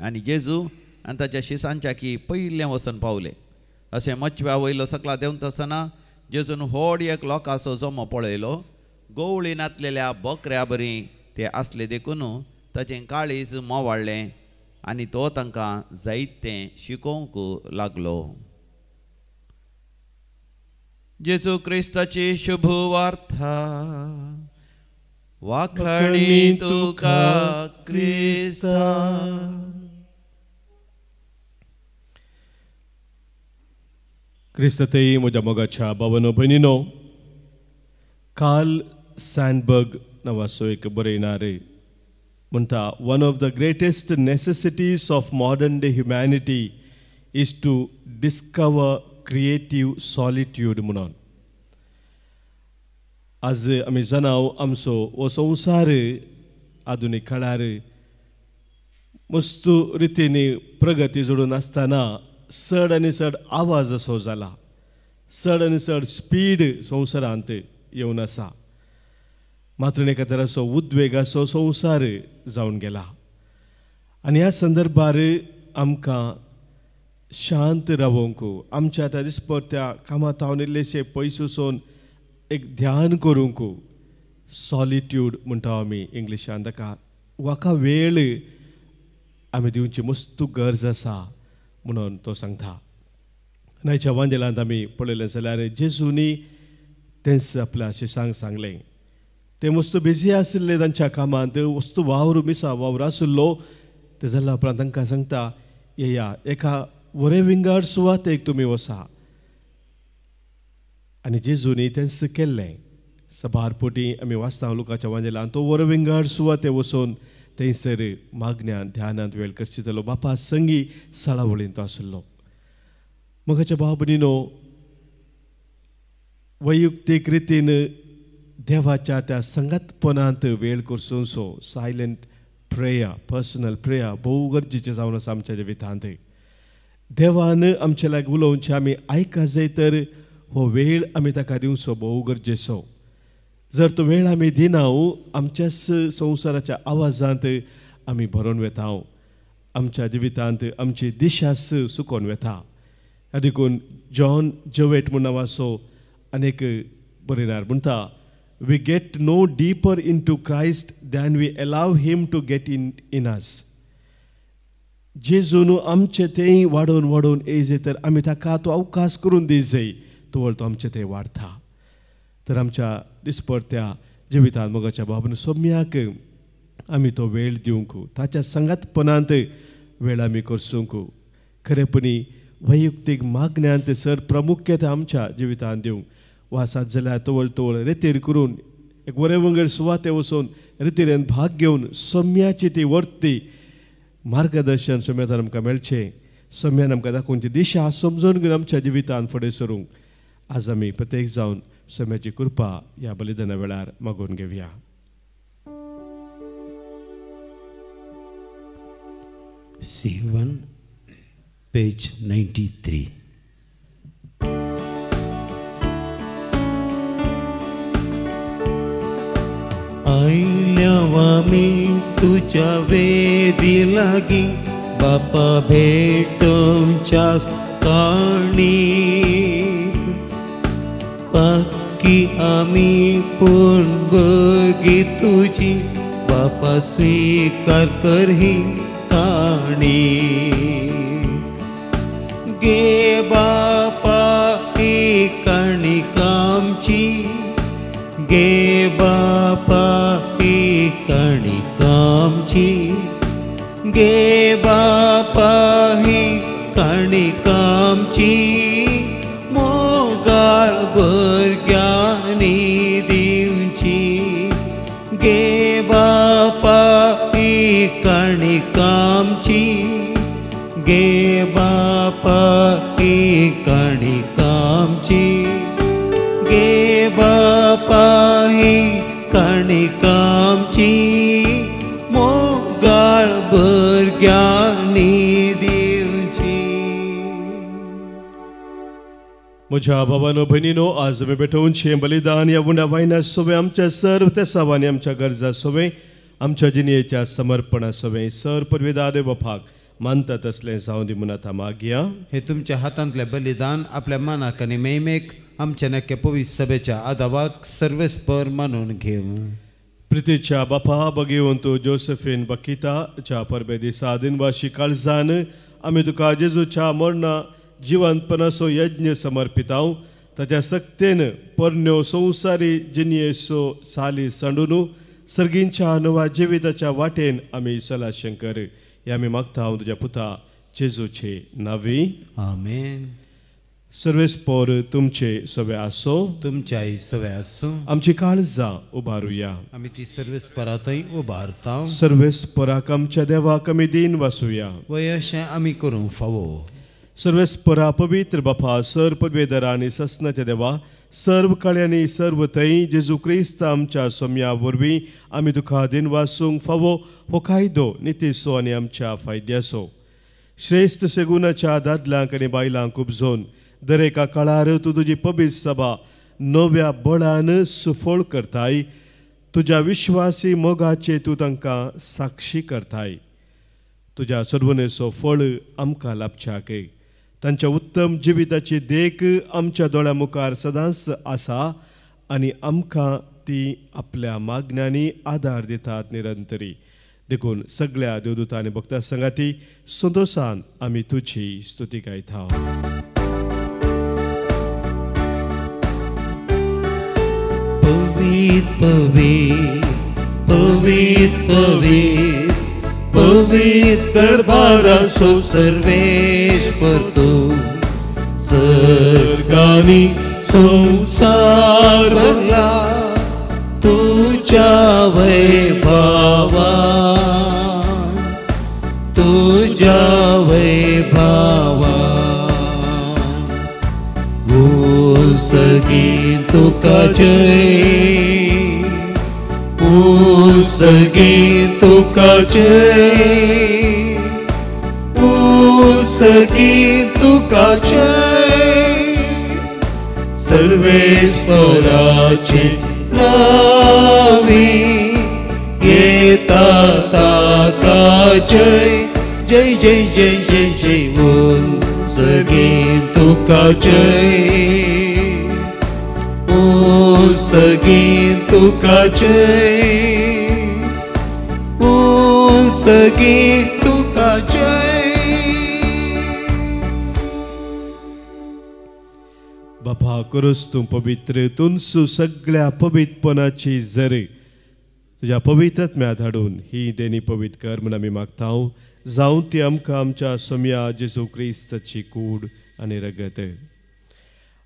आनी जेजू आनी ताच्या शिसांच्या की पयलें वचून पावले. अशें मच्छव्या वयलो सकला देंवता आसतना जेजून व्हड एक लोकांचो जमो पळयलो. गवळी नातलेल्या बकऱ्या बरी ते आसले देखून ताचें काळीज मोवाळ्ळें आनी तो तांकां जायतें शिकोवंक लागलो. जेजू क्रिस्ताची शुभ वार्ता. वाखाणी तुका क्रिस्ता. क्रिस्ततेई म्हज्या मोगाच्या भावानो भयणीनो, कार्ल सँडबर्ग नांवाचो एक बरयणारे म्हणटा, one of the greatest necessities of modern day humanity is to discover creative solitude म्हणून. आज आमी जाणाव आमचो हो संवसार आधुनीक काळार मस्त रितीन प्रगती जोडून आसतना चड आनी चड आवाज असो जाला. चड आनी चड स्पीड संवसारांत येवन आसा. मात्र एका तराचो उद्वेगाचो संवसार जावन गेला. आनी ह्या संदर्भार आमकां शांत रावूंक, आमच्या आतां दिसपट्ट्या कामांत हांव इल्लेशे पयस वचून एक ध्यान करूंक, सॉलिट्यूड म्हणटा आमी इंग्लिशान ताका, वाका वेळ आमी दिवची मस्त गरज आसा म्हणून तो सांगता. न्हयच्या वांजेलांत आमी पळयलें जाल्यार जेजूनी तेंच आपल्या शिसांक सांगलें. ते मस्त बिजी आशिल्ले तांच्या कामांत, मस्त वावर आशिल्लो. ते जाल्या उपरांत तांकां सांगता, येया एका वरे विंगड सुवातेक तुमी वसा. आनी जेजूनी तेंच केल्लें. सबारपोटी आमी वाचता लुकाच्या वांजेलांत, तो वरे विंगड सुवाते वचून थंयसर मागण्यांत ध्यानांत वेळ करची जालो. बापा संगी साळावळीन तो आशिल्लो. मोगाच्या भाव भयणीनो, वैयक्तीक रितीन देवाच्या त्या संगतपणांत वेळ करचोसो सायलेंट प्रेयर, पर्सनल प्रेयर भोव गरजेचें जावन आसा आमच्या जिवितांत. देवान आमचे लागीं उलोवचें आमी आयका जाय तर हो वेळ आमी ताका दिवचो भोव गरजेचो. जर तो वेळ आमी दिनाव, आमच्याच संवसाराच्या आवाजांत आमी भरोवन वेता. आमच्या जिवितांत आमची दिशाच सुकोवन वेता. देखून जॉन जोवेट म्हूण नांवाचो आनीक बरयणार म्हणटा, we get no deeper into Christ than we allow him to get in us. जेजून आमचें तें वाडोवन वाडोवन येयजे तर आमी ताका तो अवकाश करून दी जाय, तो आमचें तें वाडटा. तर आमच्या दिसपट्ट्या जिवितांत मोगाच्या बाबून सोम्याक आमी तो वेळ दिवंक, ताच्या संगतपणांत वेळ आमी करसूंक, खरेपणी वैयक्तीक मागण्यांत सर प्रामुख्यता आमच्या जिवितांत दिवंक. वासात जाल्यार तवळ रितीर करून एक बरे वंगड सुवाते वचून रितीरेन भाग घेवन सोम्याची ती वर्ती मार्गदर्शन सोम्यान आमकां मेळचें. सोम्यान आमकां दाखोवन ती दिशा समजून घेवन आमच्या जिवितांत फुडें सरूंक आज आमी प्रत्येक जावन सोम्याची कृपा ह्या बलिदाना वेळार मागून घेवया. C1 page 93. आयल्यावा मी तुझ्या वेदी लागी बापा भेटोमच्या काणी पक्की आम्ही पण बघी तुझी बापा स्वीकार कर ही काणी गे बापा ही काणी कामची गे बापा ही काणी कामची गे बापा ही काणी कामची मोगाळ भरग्यानी दिवची गे बापा ही काणी कामची गे बापा ही काणी कामची गे बापा ही काणी कामची मोगाळ भरग्यानी दिवची. म्हज्या भावानो भयणीनो, आज आमी भेटोवनशें बलिदान ह्या उंड्या वायना सोबे आमच्या सर्व तेसावांनी आमच्या गरजा सोबे आमच्या जिणेच्या समर्पणा सोबे सर परवेदा देव बापाक मानता तसलें जावं दी म्हणून आतां मागया. हे तुमच्या हातांतलें बलिदान आपल्या मनाक आनी मेमेक आमच्या नक्की पवित्र सभेच्या आदावाक सर्वेस्पर मानून घेव. प्रितीच्या बापा भगिवंतू जोसेफीन बकिताच्या परबे दिसा दिनवाशी काळजान आमी तुका जेजूच्या मरणा जिवंतपणाचो यज्ञ समर्पिताव. ताच्या सक्तेन परन्यो संवसारी जिणयेचो साली सांडून सर्गींच्या नव्या जिविताच्या वाटेन आमी चला शंकर हे आमी मागता हांव तुज्या पुता जेजूचे नावी. आमेन. सर्वेस्पर तुमचे सवे आसो. तुमच्याय सवे आसो. आमची काळजां उबारुया. आमी ती सर्वेस्परांतय उबारता. सर्वेस्पराक आमच्या देवाक आमी दिन वासुया. वय अशें आमी करूंक फावो. सर्वेस्परा पवित्र बापा सर पदवेदरा आनी ससनाच्या देवा सर्व कळ्यांनी सर्व थंय जेजू क्रिस्त आमच्या सोम्या वरवीं आमी तुका दिन वासूंक फावो हो कायदो नितीसो आनी आमच्या फायद्याचो. श्रेष्ठ सेगुनाच्या दादल्यांक आनी बायलांक उपजोवन दरेका काळार तूं तुजी पवित्र सभा नव्या बळान सुफळ करताय. तुज्या विश्वासी मोगाचे तूं तांकां साक्षी करताय. तुज्या सर्वनेचो फळ आमकां लाभच्याक तांच्या उत्तम जिविताची देख आमच्या दोळ्या मुखार सदांच आसा आनी आमकां ती आपल्या मागण्यांनी आदार दितात निरंतरी. देखून सगळ्या देवदूतां आनी भक्तां संगाती संतोशान आमी तुजी स्तुती गायता. पवित्र पवित्र पवित्र पवित्र पवित्र दरबाराचो सर्वेश्वर तूं सर्गानी संसार भरला तुझ्या वैभवान तुझ्या वैभवान ओ सगळी तुका जय ओ सगळी तुका जय ओ सगळी तुका जय सर्वेश्वराचे नावी येता ताका जय जय जय जय जय जय ओ सगळी तुका जय ओ सगळी तुका जय ओ सगळी तुका जय. बापा करूस तूं पवित्र तुनसू सगळ्या पवित्रपणाची झर तुझ्या पवित्रात्म्यांत हाडून ही देणी पवित्र कर म्हूण आमी मागता. जावं ती आमकां आमच्या सोम्या जेजू क्रिस्ताची कूड आनी रगत.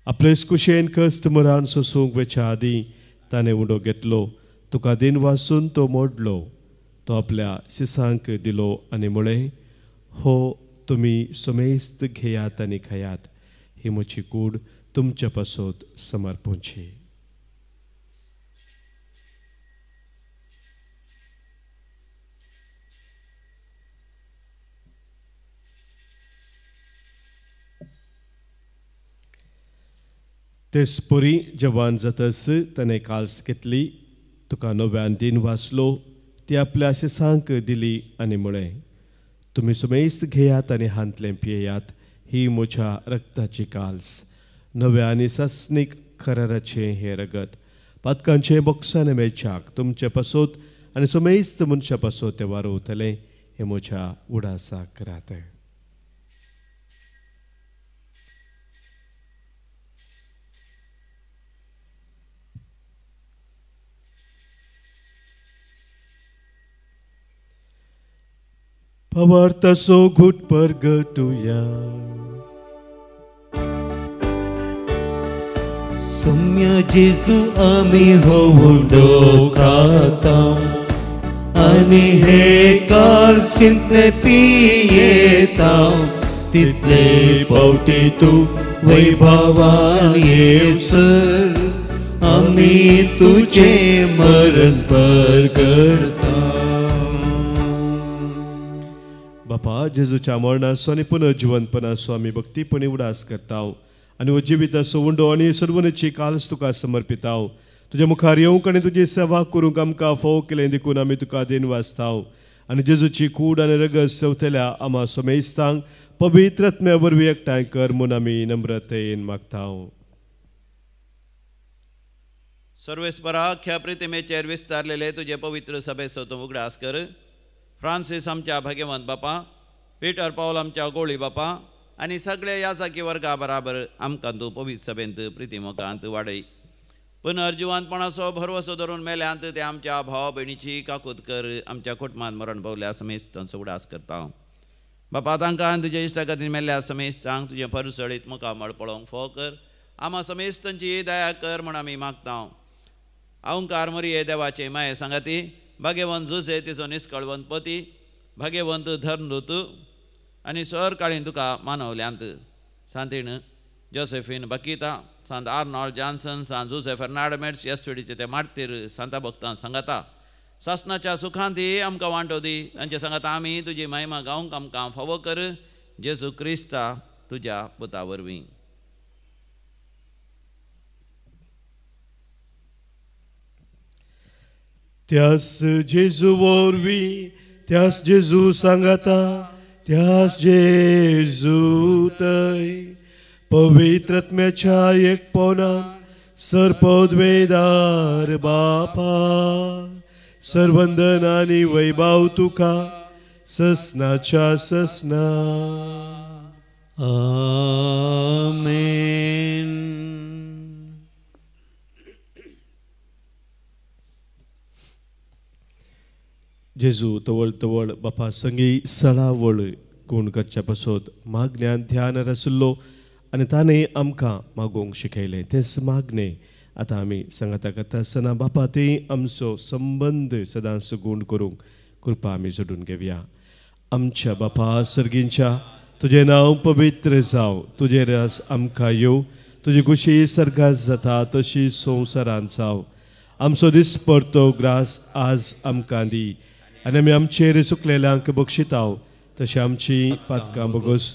आपले कुशेन कस्त मरान सोसूंक वेच्या आदीं ताणें उडो घेतलो. तुका दिन वासून तो मोडलो. तो आपल्या शिसांक दिलो आनी म्हळें हो तुमी सोमेस्त घेयात आनी खायात. ही म्हजी कूड तुमच्या पासत समर्पूंची. तेच परी जवान जातस ताणें काल्स घेतली. तुका नव्यान दिन वाचलो ती आपल्या शिसांक दिली आनी म्हळें तुम्ही सुमेस्त घेयात आणि हांतले पियेयात, ही म्हज्या रक्ताची काल्स, नव्या आनी सस्नीक खराराचें हें रगत, पातकांचे बोक्साने मेळच्याक तुमचे पासोत आनी सुमेस्त मनशा पासोत ते वारोवतले, हे म्हज्या उडासाक करात. Pawartaso gut pergetuya सौम्य जेजू आमी होऊन डोकातां आनी हे कालसिंतले पियेतां, तितले पावटी तूं वैभवान येसर आमी तुझे मरण परगडता. बापा जेजूच्या मरणाचो आनी पुनर्जिवंतपणाचो आमी भक्तीपणी उडास करताव आनी हो जिविताचो उंडो आनी सर्वनेची काल्स तुका समर्पिताव. तुज्या मुखार येवंक आनी तुजी सेवा करूंक आमकां फोव केलें देखून आमी तुका देन वाचताव आनी जेजूची कूड आनी रगत सेवतल्या आमा सोमेस्तांक पवित्र आत्म्या वरवीं एकठांय कर म्हूण आमी नम्रतेन मागताव. सर्वेस्परा अख्ख्या प्रितिमेचेर विस्तारलेले तुजे पवित्र सभेचो तूं उगडास कर. फ्रांसीस आमच्या भाग्यवंत बापा, पीटर पौल आमच्या गोळी बापा आनी सगळे यासाकी वर्गा बराबर आमकां तूं पवित्र सभेंत प्रितिमोगांत वाडय. पुनर्जिवंतपणाचो भरवसो धरून मेल्यांत ते आमच्या भावा भयणीची काकूत कर. आमच्या कुटुंबांत मरण पावल्या समेस्तांचो उडास करता बापा. तांकां तुजे इश्टागतीन मेल्ल्या समेस्तांक तुजें परसळीत मुखामळ पळोवंक फोव कर. आमा समेस्तांची दया कर म्हूण आमी मागता. अवंकार मरिये देवाचे माये सांगाती, भाग्यवंत जुसे तिचो निश्कळवंत पती, भाग्यवंत धर्मदूत आनी सर काळीन तुका मानवल्यांत. सांतीण जोसेफीन बकिता, सांत आर्नॉल्ड जॉन्सन, सांत जुसे फर्नांडमेट्स येसुडीचे ते मार्तीर सांता भक्तां सांगाता. सासणाच्या सुखांती आमकां वांटो दी. तांचे सांगाता आमी तुजी महिमा गावंक आमकां फावो कर. जेजू क्रिस्ता तुज्या पुता वरवीं. त्यास जेजू वरवीं, त्यास जेजू सांगाता, त्यास जेजू थंय पवित्र आत्म्याच्या एकपणान सरपदवेदार बापा, सर्वंदन आनी वैभव तुका ससनाच्या ससना. आमेन. जेजू तवळ तवळ बापा संगी सळावळ कोण करच्या पासोत मागण्यान ध्यान रसलो आनी ताणें आमकां मागोवंक शिकयलें. तेच मागणें आतां आमी सांगाता करता आसतना बापा तें आमचो संबंद सदांच गूण करूंक कृपा आमी जोडून घेवया. आमच्या बापा सर्गींच्या, तुजें नांव पवित्र जावं, तुजे रस आमकां येवं, तुजी कुशी सर्गात जाता तशी संवसारांत जावं. आमचो दिसपरतो ग्रास आज आमकां दी आनी आमी आमचेर चुकलेल्यांक बक्षिताव, तशी आमची पातकां बोगोस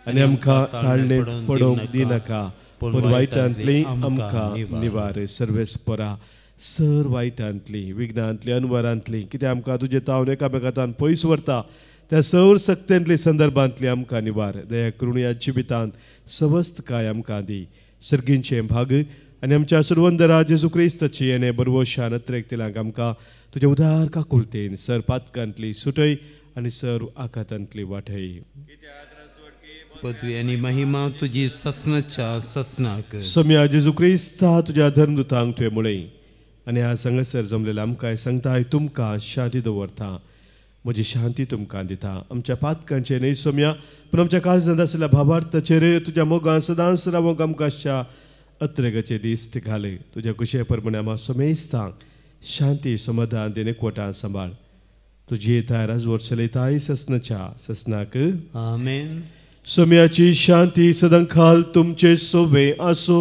आनी आमकां ताळणेंत पडोवंक दिनाका, पूण वायटांतली आमकां निवार. सर्वेस्परा सर वायटांतली, विघ्नांतली, अनवरांतली, कितें आमकां तुजे तावन एकामेकांतान पयस व्हरता त्या सर सक्तेंतली संदर्भांतली आमकां निवार. दया करून ह्या जिवितांत सवस्त काय आमकां दी. सर्गींचे भाग आनी आमच्या सुरवंदरा जेजू क्रिस्ताची येणे बरवशान अत्रेकतेलांक आमकां तुजे उदार काकुलतेन सर पातकांतली सुटय आनी सर आकांतांतली वाटय. पदवी आनी महिमा तुजी ससनाच्या ससनाक. सम्या जेजू क्रिस्ता तुज्या धर्मदुतांक तुवें मुळय आनी ह्या संगसर जमलेल्या आमकां सांगताय तुमकां शांती दवरता, म्हजी शांती तुमकां दिता. आमच्या पातकांचे न्हय सोम्या, पूण आमच्या काळजांत आसलेल्या भावार्थाचेर तुज्या मोगान सदांच रावंक आमकां अत्रेगाचे दिश्ट घाल. तुज्या कुशे प्रमाणे आम्हा समेस्तांक शांती समाधान देणे एकवटान सांबाळ. तुजी येताय राजवट चलयताय ससनाच्या ससनाक. आमेन. सोम्याची शांती सदांखाल तुमचे सोबे आसो.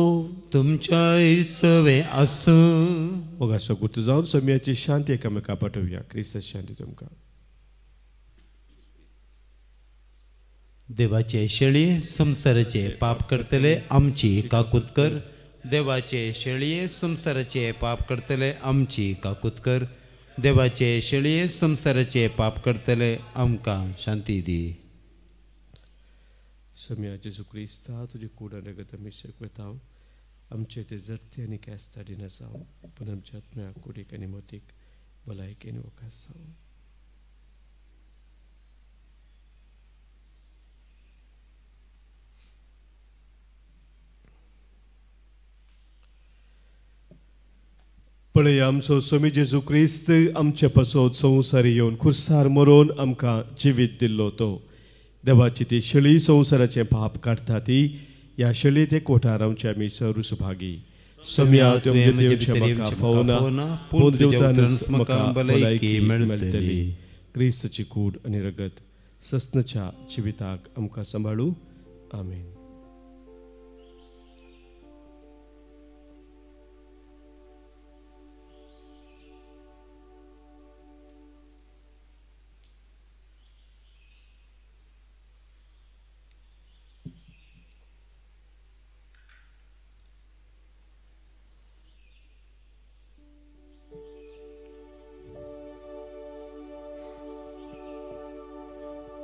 तुमच्या सवे आसो. मोगाचो गुत जावन सोम्याची शांती एकामेका पाठवया. क्रिस्ताची शांती तुमकां. देवाचे शेळये संसाराचे पाप करतले आमची काकूत कर. देवाचे शेळये संसाराचे पाप करतले आमची काकूत कर. देवाचे शेळये संसाराचे पाप करतले आमकां शांती दी. सम्या जेजू क्रिस्ता तुझे कूड रगत आमी शेकवता आमचे ते जर्ती आनी केस्ताडी नसाव पण आमच्या आत्म्या कुडीक आनी मोतीक भलायकेन वकास जावं. पळय आमचो स्वामी जेजू क्रिस्त आमचे पासत संवसार येवन खुर्सार मरोवन आमकां जिवीत दिल्लो तो देवाची ती शेळी संवसाराचे पाप काडटा ती ह्या शेळी ते कोठार आमचे आमी सरसुभागी. सम्या म्हाका फावना पूण देवतानच म्हाका भलायकी मेळटली. क्रिस्ताची कूड आनी रगत ससनच्या जिविताक आमकां सांबाळू. आमेन.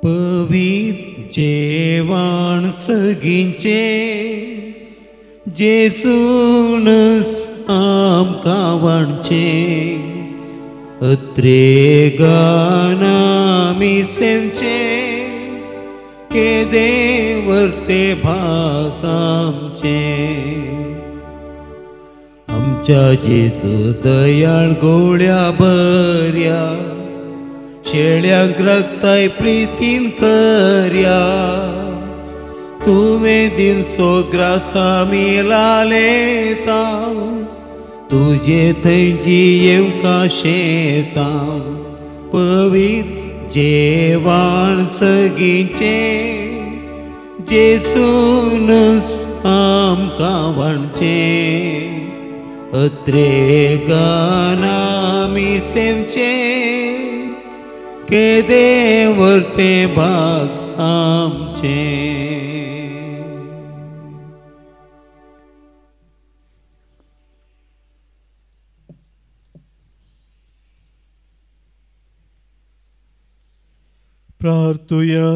पवित्र जेवण सगींचे जेसूनस आमकां वाणचे अत्रे गानामी सेवचे केदे वर्ते भाग आमचे. आमच्या जेसू दयाळ गोळ्या बऱ्या शेळ्यांक रक्ताय प्रितीन करया तुवें दिन सोग्रासामी लालेता तुजे थंय जियेवका शेता. पवित्र जेवण सगींचे जेसूनस आमकां वाणचे अत्रे गानामी सेवचे केदे वर्ते भाग आमचे. प्रार्थुया.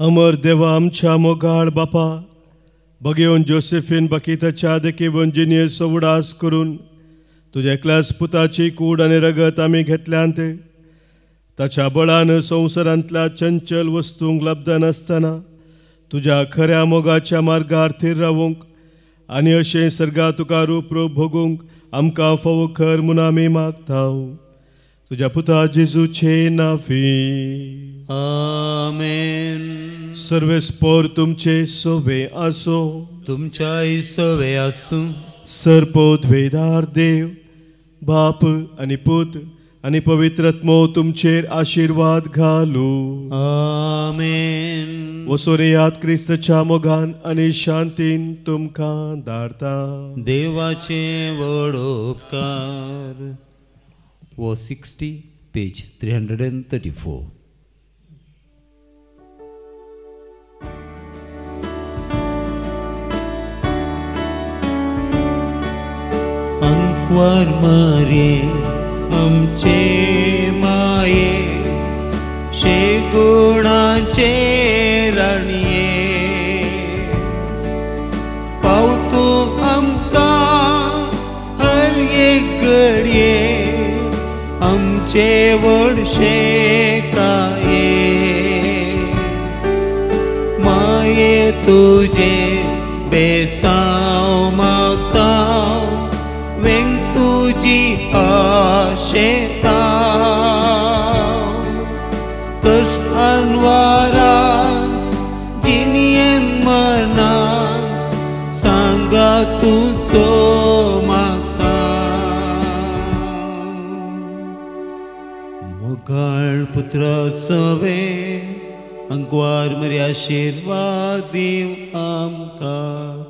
अमर देवा आमच्या मोगाळ बापा बगेवन जोसेफीन बकिताच्या देखी वंजिनियस उडास करून तुझ्या एकल्याच पुताची कूड आनी रगत आमी घेतल्यांत ताच्या बळान संवसारांतल्या चंचल वस्तूंक लब्ध नासतना तुज्या खऱ्या मोगाच्या मार्गार थीर रावूंक आनी अशें सर्गा तुका रूप भोगूंक आमकां फावो कर म्हूण आमी मागताव तुज्या पुता जेजूचे नांवी. आमेन. सर्वेस्पोर तुमचे सोबे आसो. तुमच्याय सोबे आसूं. सरपोत वेदार देव बाप आनी पूत आनी पवित्रत्मो तुमचेर आशिर्वाद घालू. आमेन. वसोरेयात क्रिस्ताच्या मोगान आनी शांतीन तुमकां धाडटा. देवाचे व्हड उपकार. वो 60 पेज 334. अंकवार मारे आमचे माये शेगुणाचे राणये पावतो आमकां हर एक घडये आमचे व्हडशे काये माये तुजे बेसांव मागता वेंग तुजी आशेता कश्टान वारांत जिणयेन मनांत सांगा तुजो म्हाका मोगाळ पुत्रा सवे अंकवार मरे आशिर्वाद दिव आमकां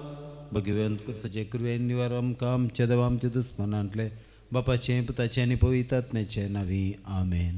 भगवंत कृपाचे कृपेन निवार आमकां आमच्या देवा आमच्या दुस्मनांतले बापाचे पुताचे आनी पवित्र आत्म्याचे नांवी. आमेन.